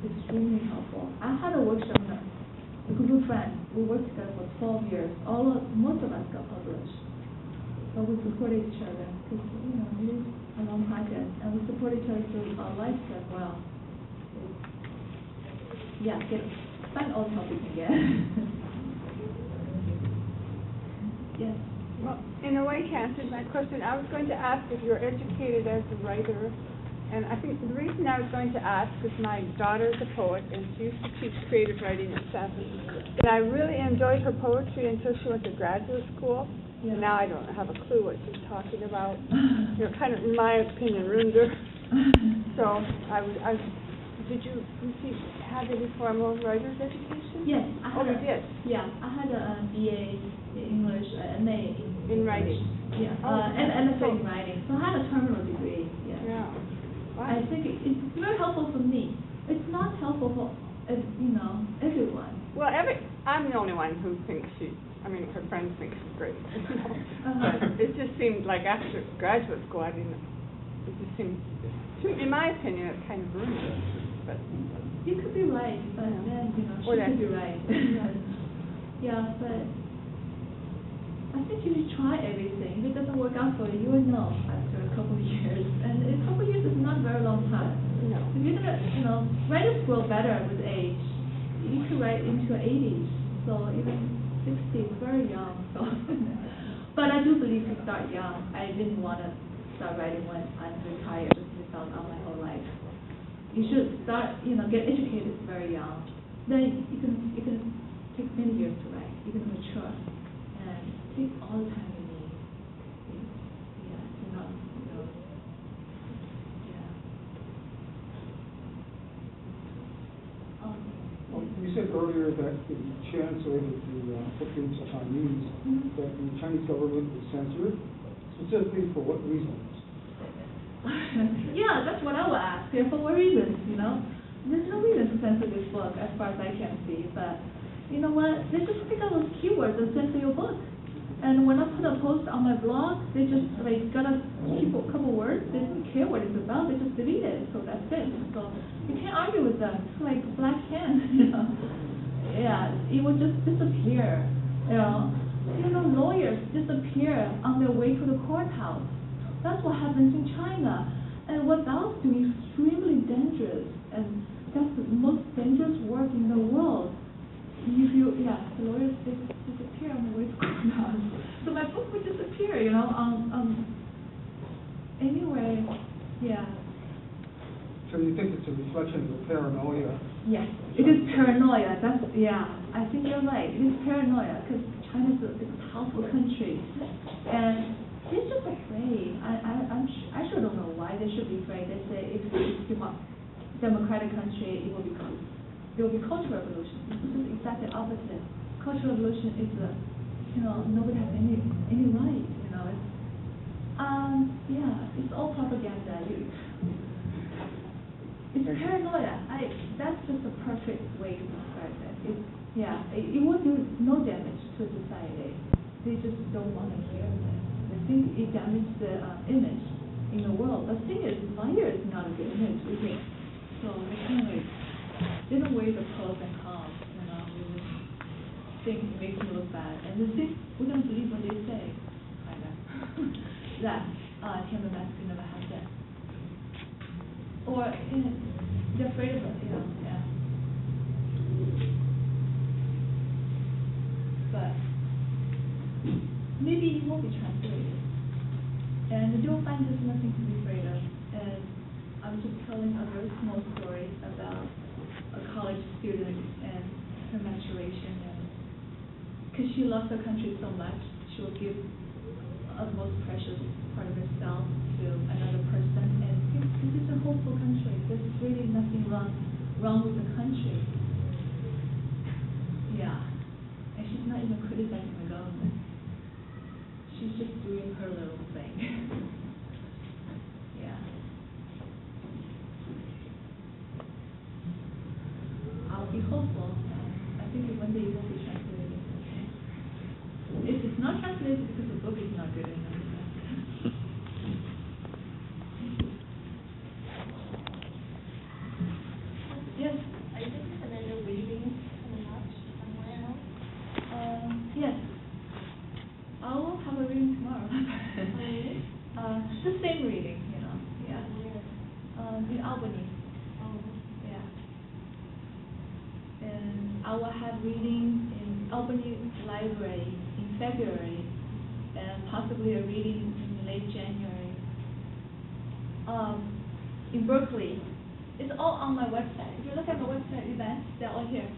extremely helpful. I had a workshop with a group of friends. We worked together for 12 years. Most of us got published. But we supported each other because, you know, it is a long project. And we support each other through our lives as well. Yeah, find all the help you can get. Yes. Well, in a way, you answered my question. I was going to ask if you're educated as a writer. And I think the reason I was going to ask is my daughter is a poet, and she used to teach creative writing at Stanford. And I really enjoyed her poetry until she went to graduate school. Yeah. And now I don't have a clue what she's talking about. You know, kind of, in my opinion, ruined her. So did you have any formal writer's education? Yes. You did? Yeah, I had a BA in English, MA in writing. Yeah, and MFA in writing. So I had a terminal degree. Yeah. I think it's very helpful for me. It's not helpful for, you know, everyone. Well, I'm the only one who thinks her friends think she's great. But it just seemed like after graduate school, it just seemed, in my opinion, it kind of ruined it. But you could be right, but then, you know, she could be right. Yeah, but I think you should try everything. If it doesn't work out for you, you will know after a couple of years. And a couple of years is not a very long time. No. If you're gonna, you know, writers grow better with age. You could write into your 80s, so even 60 is very young. So, but I do believe to start young. I didn't want to start writing when I'm retired, just missed out on my whole life. You should start, you know, get educated very young. Then you can take many years to write. You can mature. Take all the time you need. Yeah, to not, you know, yeah. Well, you said earlier that if you translated the book into Chinese, that the Chinese government would censor it, specifically for what reasons? Yeah, that's what I would ask. Yeah, for what reasons, you know? There's no reason to censor this book as far as I can see, but you know what? They just pick out those keywords and censor your book. And when I put a post on my blog, they just got a couple words. They don't care what it's about. They just delete it. So that's it. So you can't argue with them. It's like black can. You know? Yeah, it will just disappear. You know, lawyers disappear on their way to the courthouse. That's what happens in China. And what Bao's doing is extremely dangerous, and that's the most dangerous work in the world. The lawyers disappear on the way to courthouse. So my book would disappear, you know, anyway, yeah. So you think it's a reflection of the paranoia? Yes, it is paranoia. I think you're right. It is paranoia because China's a powerful country, and they're just afraid. I sure don't know why they should be afraid. They say if it's a democratic country, it will be cultural revolution. It's just exactly opposite. Cultural revolution is nobody has any right. You know, it's all propaganda. It's paranoia. That's just a perfect way to describe it. It will do no damage to society. They just don't want to hear this. They think it damages the image in the world. The thing is, liar is not a good image, we think. So it's kind of like, didn't weigh the pros and cons, you know, we just think it makes me look bad. And they think we don't believe what they say, kind of. That Tiananmen can never happen. Or, they're afraid of it, you know, yeah. But maybe it won't be translated. And you'll find there's nothing to be afraid of. And I was just telling a very small story about a college student and her maturation, and because she loves her country so much, she will give the most precious part of herself to another person, and this is a hopeful country. There's really nothing wrong with the country. Yeah, and she's not even criticizing the government. She's just doing her little thing. Yeah. I'll be hopeful. the same reading, yeah. In Albany. Yeah. And I will have reading in Albany Library in February, and possibly a reading in late January. In Berkeley. It's all on my website. If you look at my website events, they're all here.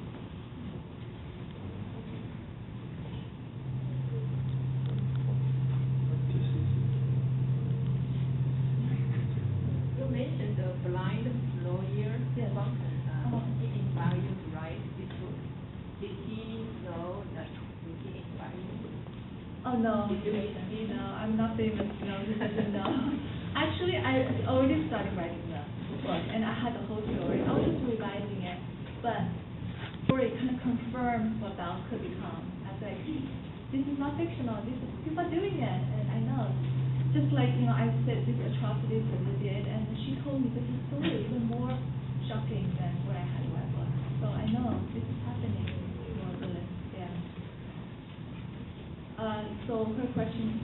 You mentioned the blind lawyer. Yes. He inspired you to write this book. Did he know that he inspired you? Oh no, Did you meet him? no, I'm not famous. No, he doesn't know. Actually, I already started writing the book, and I had the whole story. I was just revising it, but story kind of confirmed what Bao could become. I was like, this is not fictional. People are doing it, and I know. Just like I said these atrocities that they did, and she told me this is story even more shocking than what I had in my book. So I know this is happening more or less. Yeah. So her question,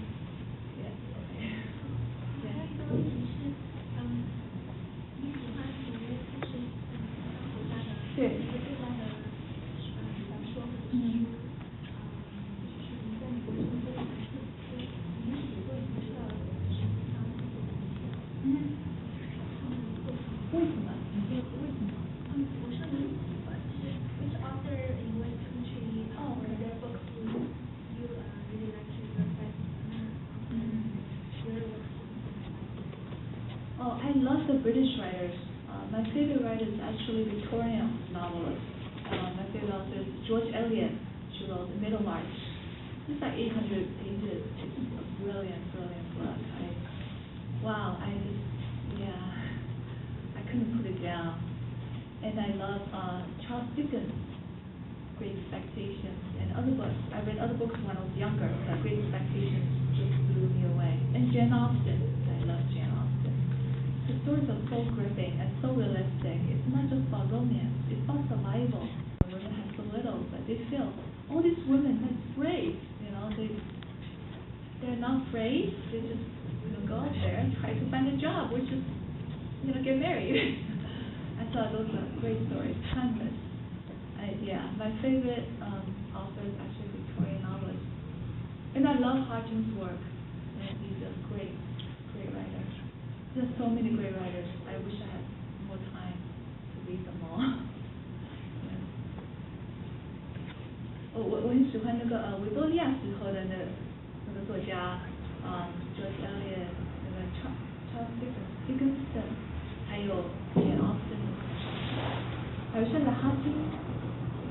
yes, okay. 还有一个问题是，你喜欢写就是国家的对一个最大的小说或者是书，就是你在美国这么多年，你的写作已经知道就是非常自己的理解。为什么？你说为什么？我说你就是 which author in which country or their books you really like to read best where works. Oh, I love the British writers. My favorite writer is actually Victorian novelist. My favorite author is George Eliot. She wrote The Middlemarch. It's like 800 pages. It's a brilliant book. I couldn't put it down. And I love Charles Dickens, Great Expectations, and other books. I read other books when I was younger, but Great Expectations just blew me away. And Jane Austen. I love Jane Austen. The stories are so gripping and so realistic. It's not just about romance, it's about survival. Women have so little, but they feel all these women are brave, they're not afraid, they just go out there and try to find a job, which is get married. I thought those are great stories, timeless. My favorite author is actually Victorian novelist. And I love Hodgkin's work. He's a great writer. There's so many great writers. I wish I had more time to read them all. 我很喜欢那个维多利亚时候的那个作家George Eliot， 那个 Charles Dickens， 还有 Jane Austen， 还有现在哈金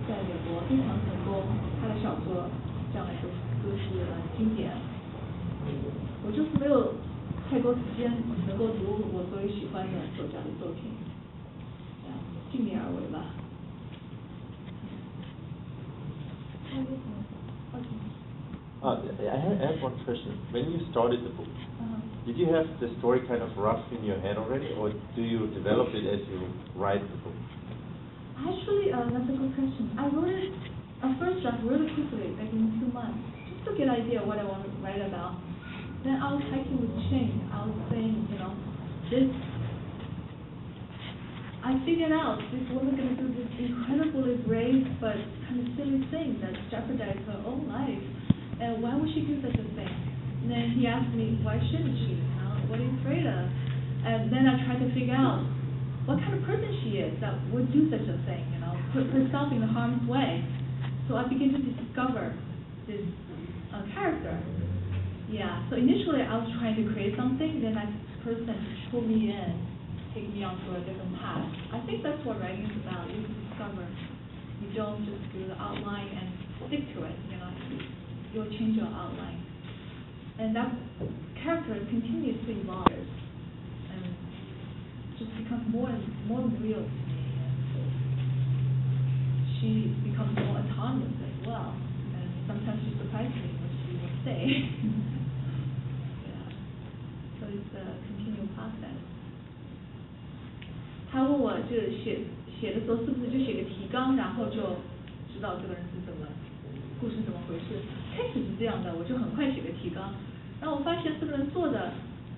在美国非常成功，他的小说将来都是经典。我就是没有太多时间能够读我所有喜欢的作家的作品，尽力而为吧。I have one question. When you started the book, did you have the story kind of rough in your head already, or do you develop it as you write the book? Actually, that's a good question. I wrote it, first draft really quickly, like in 2 months, just to get an idea of what I want to write about. Then I was hiking with Shane. I was saying, I figured out this woman going to do this incredibly brave but kind of silly thing that jeopardized her own life. And why would she do such a thing? And then he asked me, why shouldn't she? What are you afraid of? And then I tried to figure out what kind of person she is that would do such a thing, put herself in harm's way. So I began to discover this character. Yeah, so initially I was trying to create something, then that person pulled me in, take me onto a different path. I think that's what writing is about, you discover. You don't just do the outline and stick to it, you'll change your outline. And that character continues to evolve and just becomes more and more real to me. And she becomes more autonomous as well. And sometimes she surprises me what she will say. So it's a continual process. 他问我就写的时候是不是就写个提纲，然后就知道这个人是怎么故事怎么回事？开始是这样的，我就很快写个提纲，然后我发现这个人做的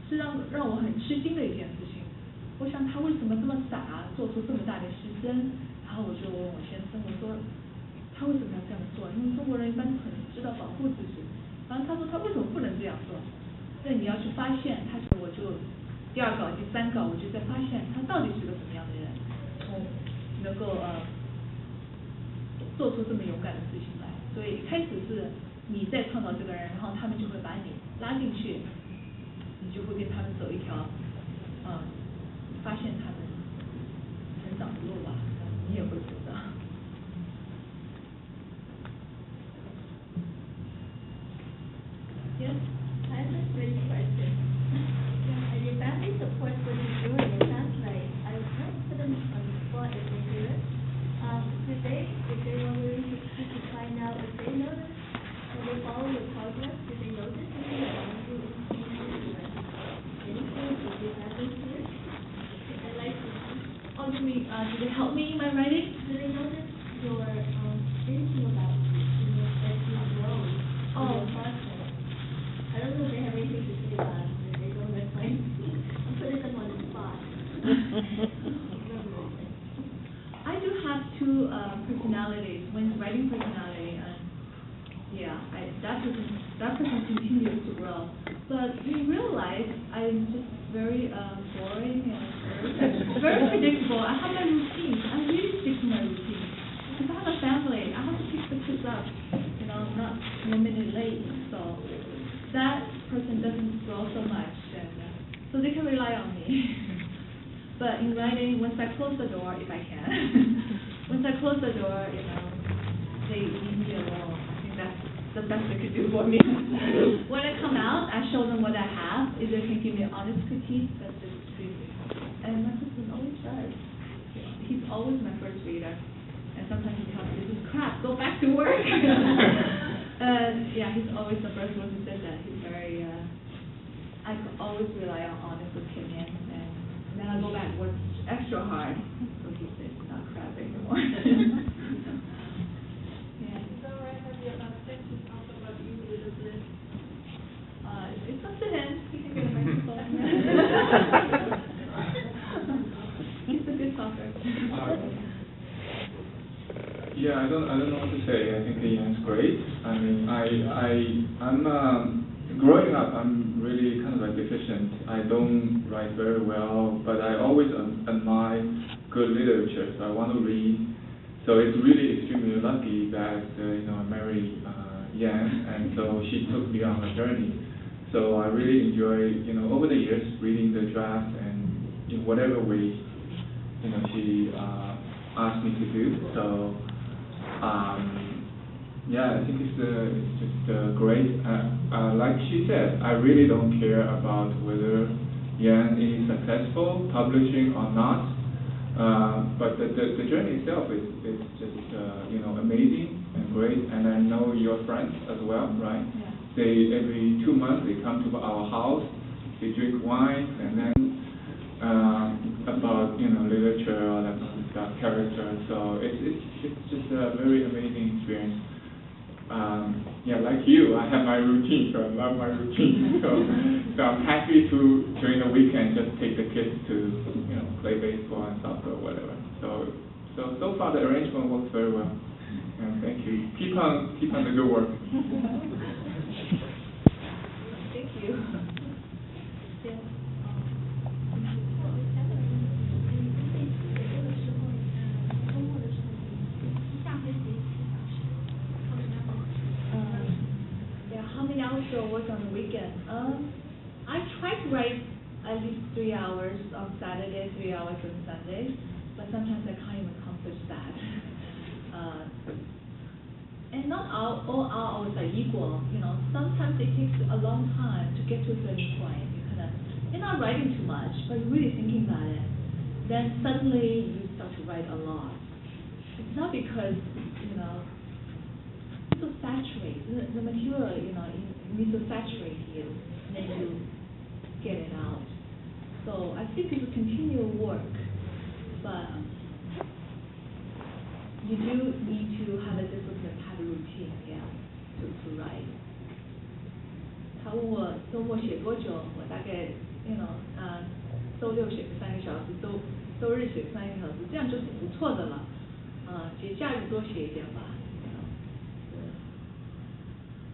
是让我很吃惊的一件事情。我想他为什么这么傻，做出这么大的牺牲？然后我就问我先生，我说他为什么要这样做？因为中国人一般很知道保护自己。然后他说他为什么不能这样做？那你要去发现，我就第二稿、第三稿，我就在发现他到底是个什么样的人，能够做出这么勇敢的事情来。所以开始是你在创造这个人，然后他们就会把你拉进去，你就会跟他们走一条发现他们成长的路吧，你也会走的。Yes, I have a great question. And your family support what you're doing, it sounds like I was not put them on the spot as a viewer. If they were willing to find out if they notice when they follow your progress, did they notice anything around you in anything that you haven't here? I'd like to know. Oh, you mean, did they help me in my writing? Do they notice your thinking about you, as you grow in your process? I don't know if they have anything to say about it, if they don't, that's fine. I'm putting them on the spot. I do have two personalities. One's writing personality, and that person continues to grow. But in real life, I'm just very boring and very predictable. I have my routine. I really stick to my routine. Because I have a family, I have to pick the kids up. I'm not 1 minute late, so that person doesn't grow so much, and so they can rely on me. But in writing, once I close the door, if I can, once I close the door, they leave me alone. I think that's the best they could do for me. When I come out, I show them what I have. If they can give me an honest critique, that's just extremely. And my husband always does. He's always my first reader. And sometimes he tells me, this is crap, go back to work. He's always the first one who says that. He's very, I can always rely on honest opinion, and then I go back and work extra hard. So he says it's not crap anymore. Is that right? Have you sex to talk about you a little bit? It's up to him. He can get a microphone. He's a good talker. Yeah, I don't know what to say. I think Ian's great. I mean, I'm growing up, I'm really kind of like deficient. I don't write very well, but I always admire good literature, so I want to read. So it's really extremely lucky that I married Yan, and so she took me on a journey. So I really enjoy over the years reading the draft and in whatever way she asked me to do. So. I think it's just great. Like she said, I really don't care about whether Yan is successful publishing or not. But the journey itself is just amazing and great. And I know your friends as well, right? Yeah. They every 2 months they come to our house, they drink wine, and then about literature, all that kind of stuff, character. So it's just a very amazing experience. Like you, I have my routine, so I love my routine. So I'm happy to during the weekend just take the kids to play baseball and soccer or whatever. So far the arrangement works very well. And thank you. Keep on the good work. Thank you. How many hours do I work on the weekend? I try to write at least 3 hours on Saturday, 3 hours on Sunday, but sometimes I can't even accomplish that. And not all hours are equal. Sometimes it takes a long time to get to a certain point. You're not writing too much, but you're really thinking about it. Then suddenly you start to write a lot. It's not because it's so saturated. The material, it needs to saturate you, and then you get it out. So I think it's a continual work, but you do need to have a discipline, have a routine, to write. 他问我周末写多久，我大概周六写个3个小时，周日写个3个小时，这样就是不错的了。节假日多写一点吧。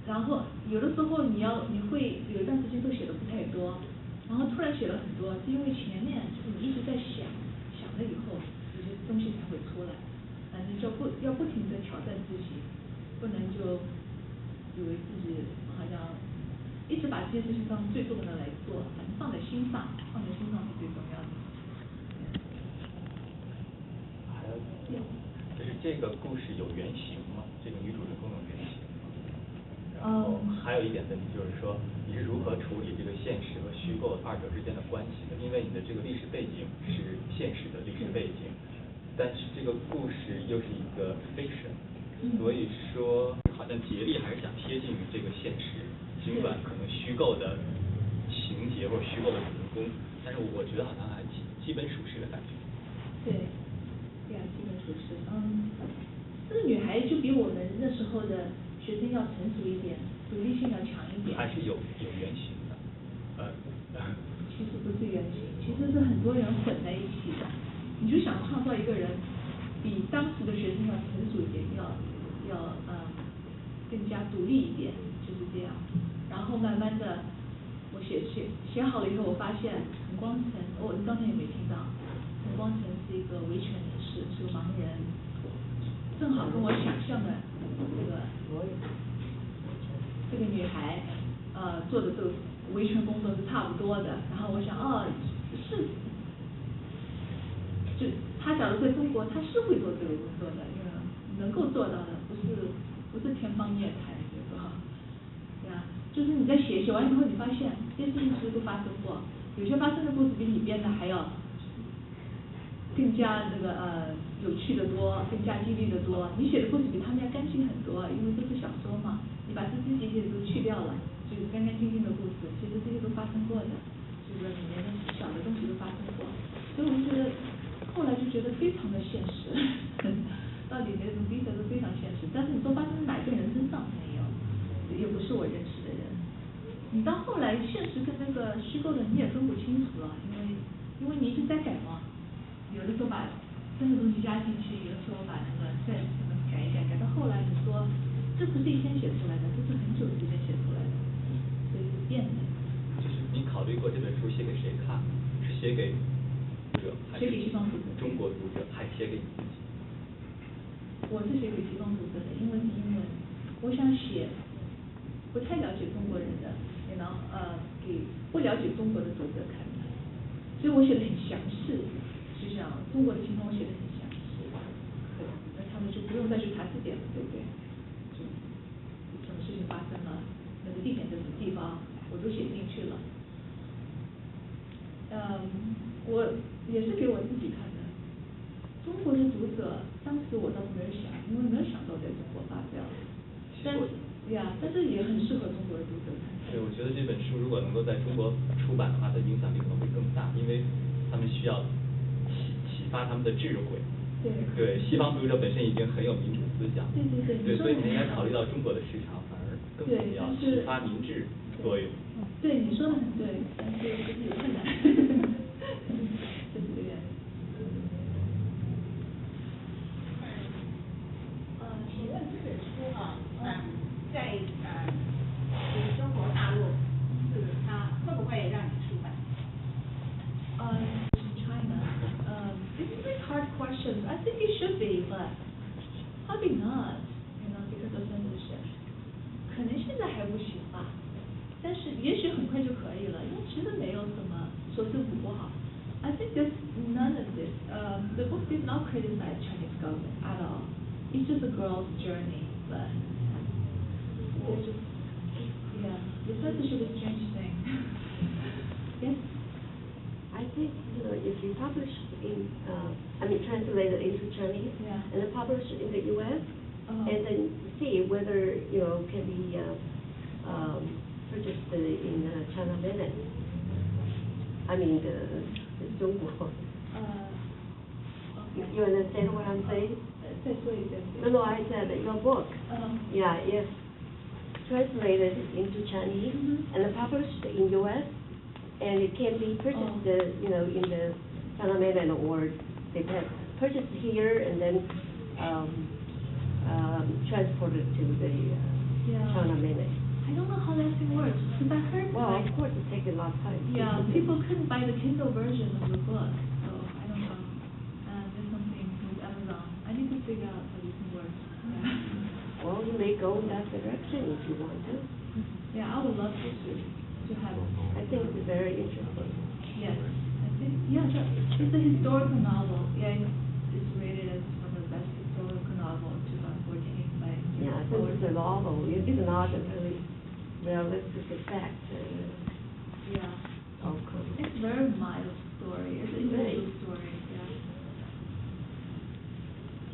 然后有的时候你会有一段时间都写的不太多，然后突然写了很多，是因为前面就是你一直在想了以后，有些东西才会出来。反正要不停的挑战自己，不能就以为自己好像一直把这件事情当最重要的来做，反正放在心上是最重要的。还有就是这个故事有原型吗？这个女主人公有原型吗？然后还有一点问题就是说，你是如何处理这个现实和虚构二者之间的关系的？因为你的这个历史背景是现实的历史背景，但是这个故事又是一个 fiction，所以说好像竭力还是想贴近于这个现实，尽管可能虚构的情节或者虚构的主人公，但是我觉得好像还基本属实的感觉。对啊，基本属实。这个女孩就比我们那时候的学生要成熟一点，独立性要强一点。还是有原型的。其实不是原型，其实是很多人混在一起的。你就想创造一个人比当时的学生要成熟一点，要更加独立一点，就是这样。然后慢慢的，我写好了以后，我发现陈光诚，你刚才也没听到，陈光诚是一个维权人士，是个盲人，正好跟我想象的这个女孩做的这个维权工作是差不多的。然后我想是，就他假如在中国，他是会做这个工作的，因为能够做到的不是天方夜谭，对吧？对啊，就是你在写完以后，你发现这些事情其实都发生过，有些发生的故事比你编的还要更加有趣的多，更加激励的多。你写的故事比他们要干净很多，因为都是小说嘛，你把枝枝节节都去掉了，就是干干净净的故事，其实这些都发生过的，就是里面的小的东西都发生过。所以我就觉得后来就觉得非常的现实，到底那种逼得都非常现实。但是你说发生在哪一个人身上没有，也不是我认识的人。你到后来现实跟那个虚构的你也分不清楚了，因为你一直在改嘛。有的时候把真的东西加进去，有的时候把那个再改一改，改到后来你说这不是一天写出来的，这是很久之前写出来的，所以是变的。就是你考虑过这本书写给谁看？是写给读者，还是写给西方读者？中国读者，还是写给你自己？我是写给西方读者的，英文是英文。我想写不太了解中国人的，然后给不了解中国的读者看的，所以我写的很详细。就像中国的情况，我写的很详细，那他们就不用再去查字典了，对不对？就什么事情发生了，那个地点在什么地方，我都写进去了。我也是给我自己看的。中国的读者，当时我倒是没有想，因为没有想到在中国发表，但是也很适合中国的读者看。对，我觉得这本书如果能够在中国出版的话，它影响力可能会更大，因为他们需要启发他们的智慧。对，西方读者本身已经很有民主思想。对，所以你应该考虑到中国的市场，反而更重要，启发民智作用。对，你说的很对，但是有困难，就是这个样子。请问这本书在中国大陆它会不会让你出版？In China, this is a hard question. I think it should be, but probably not, because of censorship. 可能现在还不行吧，但是也许很快就可以了，因为其实没有什么说政府不好。I think there's none of this. The book did not criticize Chinese government at all. It's just a girl's journey, but it's just, the censorship is a strange thing. Yes? I think, if you publish in, translated into Chinese, and then publish in the U.S., and then see whether, can be purchased in China Minute. Zhongguo. You understand what I'm saying? No, I said that your book, if translated into Chinese and published in U.S., and it can be purchased, you know, in the China mainland, or they can purchase here and then transported to the China mainland. I don't know how that thing works, because I heard Well, like, of course, it takes a lot of time. yeah, people couldn't buy the Kindle version of the book, so I don't know. There's something with Amazon. I need to figure out how this thing works. Yeah. Well, you may go in that direction if you want to. Yeah, I would love to have it. I think it's very interesting. Yes, I think, yeah, it's a historical novel. Yeah, it's rated as one of the best historical novel of 2014 by. Yeah, since it's a novel, it is not a really realistic effect. Yeah. Outcome. It's very mild story. It's an individual story. Yeah.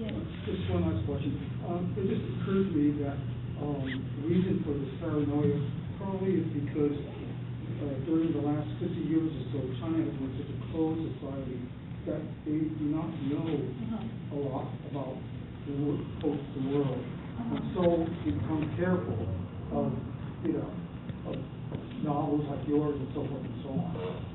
Yes. Just one last question. It just occurred to me that the reason for this paranoia probably is because during the last 50 years or so, China has been such a closed society that they do not know a lot about the world, and so become careful of, you know, of novels like yours and so forth and so on.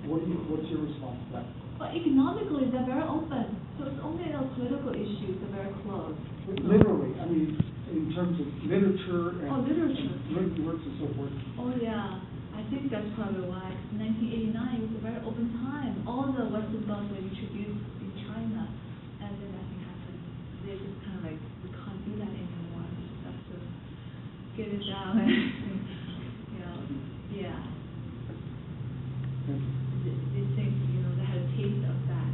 What's your response to that? But economically, they're very open. So it's only political issues that are very closed. Literally, I mean, in terms of literature and literature. written works and so forth. Oh yeah, I think that's probably why. 1989 was a very open time. All the Western books were introduced in China, and then nothing happened. They just kind of like, we can't do that anymore. We just have to get it down. You know, yeah. They think, you know, they had a taste of that.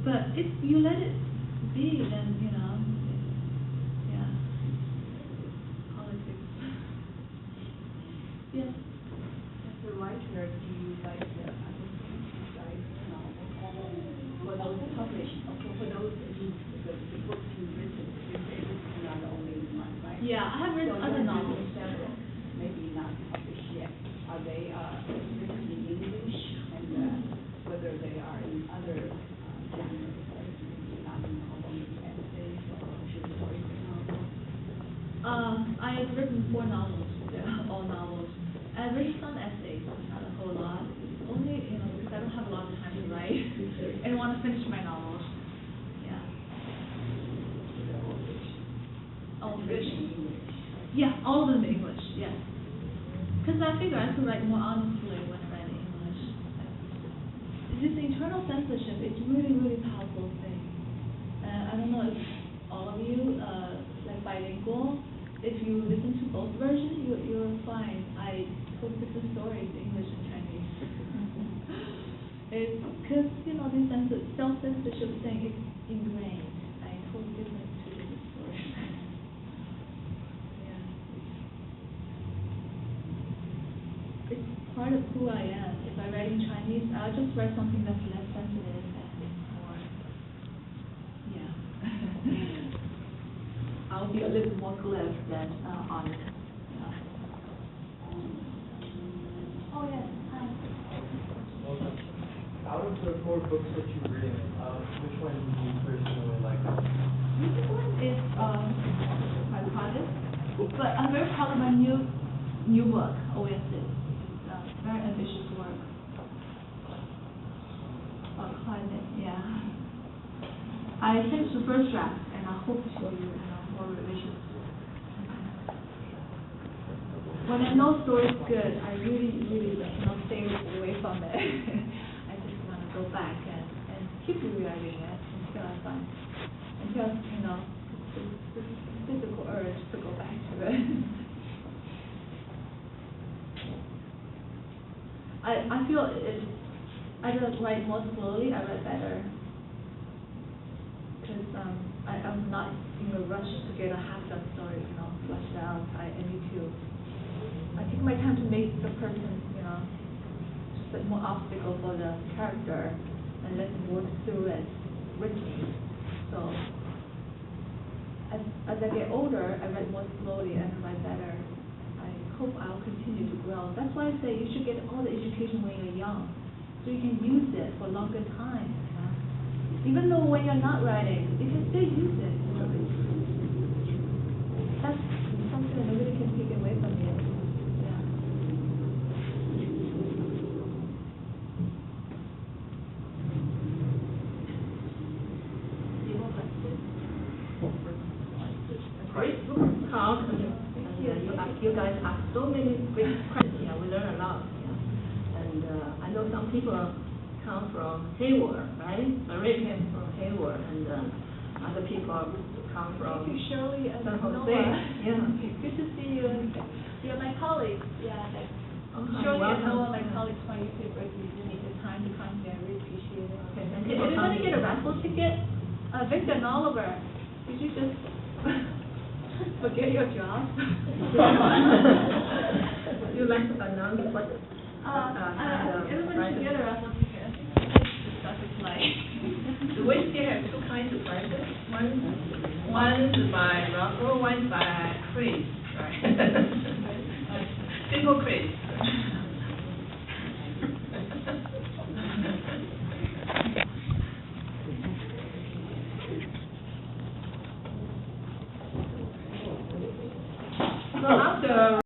But if you let it be, then, you know, yeah, politics. Yes. As a writer, do you like the for those published, for those the books you've written, it's not only one, right? Yeah, I have written other novels. Several, maybe not published yet. Are they written in English, and whether they are in other genres, like non-novel essays or short stories or novels? I've written 4 novels. They're all novels. I've written some essays, not a whole lot. Only, you know, because I don't have a lot of time to write and want to finish my novels. Yeah. All fiction. Yeah, all of them in English. Yes. Because I figure I could write more honestly when I write in English. This internal censorship is really, really powerful thing. I don't know if all of you, like bilingual, if you listen to both versions, you're fine. I hope different stories, English and Chinese. It's because, you know, this self-censorship thing is ingrained. I hope different to different stories. Yeah. It's part of who I am. If I write in Chinese, I'll just write something that's less sensitive and more, yeah. I'll be a little more glib than honest. Yeah. Oh yes, hi. Out of the 4 books that you've written, which one do you personally like? This one is my project, but I'm very proud of my new book, Oasis. It's very ambitious work about climate. Yeah. I finished the first draft, and I hope to show you more revisions. When I know story is good, I really, really stay away from it. I just want to go back and keep rewriting it until I find, you know, this physical urge to go back to it. I feel I just write more slowly, I write better. Because I'm not in a rush to get a half-done story, you know, fleshed out. I need to. I take my time to make the person, you know, just put more obstacle for the character and let him work through it with me. So as I get older, I write more slowly and I write better. I hope I'll continue to grow. That's why I say you should get all the education when you're young, so you can use it for longer time. Even though when you're not writing, you can still use it. You know? That's something that nobody can take away from you. Yeah. guys have so many great questions. Yeah, we learn a lot. Yeah. And I know some people come from Hayward, right? Marie came from Hayward, and other people come from Thank you, Shirley and San Jose. Noah. Yeah. Good to see you. You're my colleagues. Yeah, like Shirley and Noah, my colleagues from UC Berkeley. You make the time to come here. I really appreciate it. Okay, thank Did you for anybody coming. get a raffle ticket? Victor and Oliver, did you just forget your job? You like to announce what? Everybody should get a raffle ticket. I think it's such a play. We still have two kinds of prizes. One's by Rocco, one's by Chris, right? Simple Chris. So after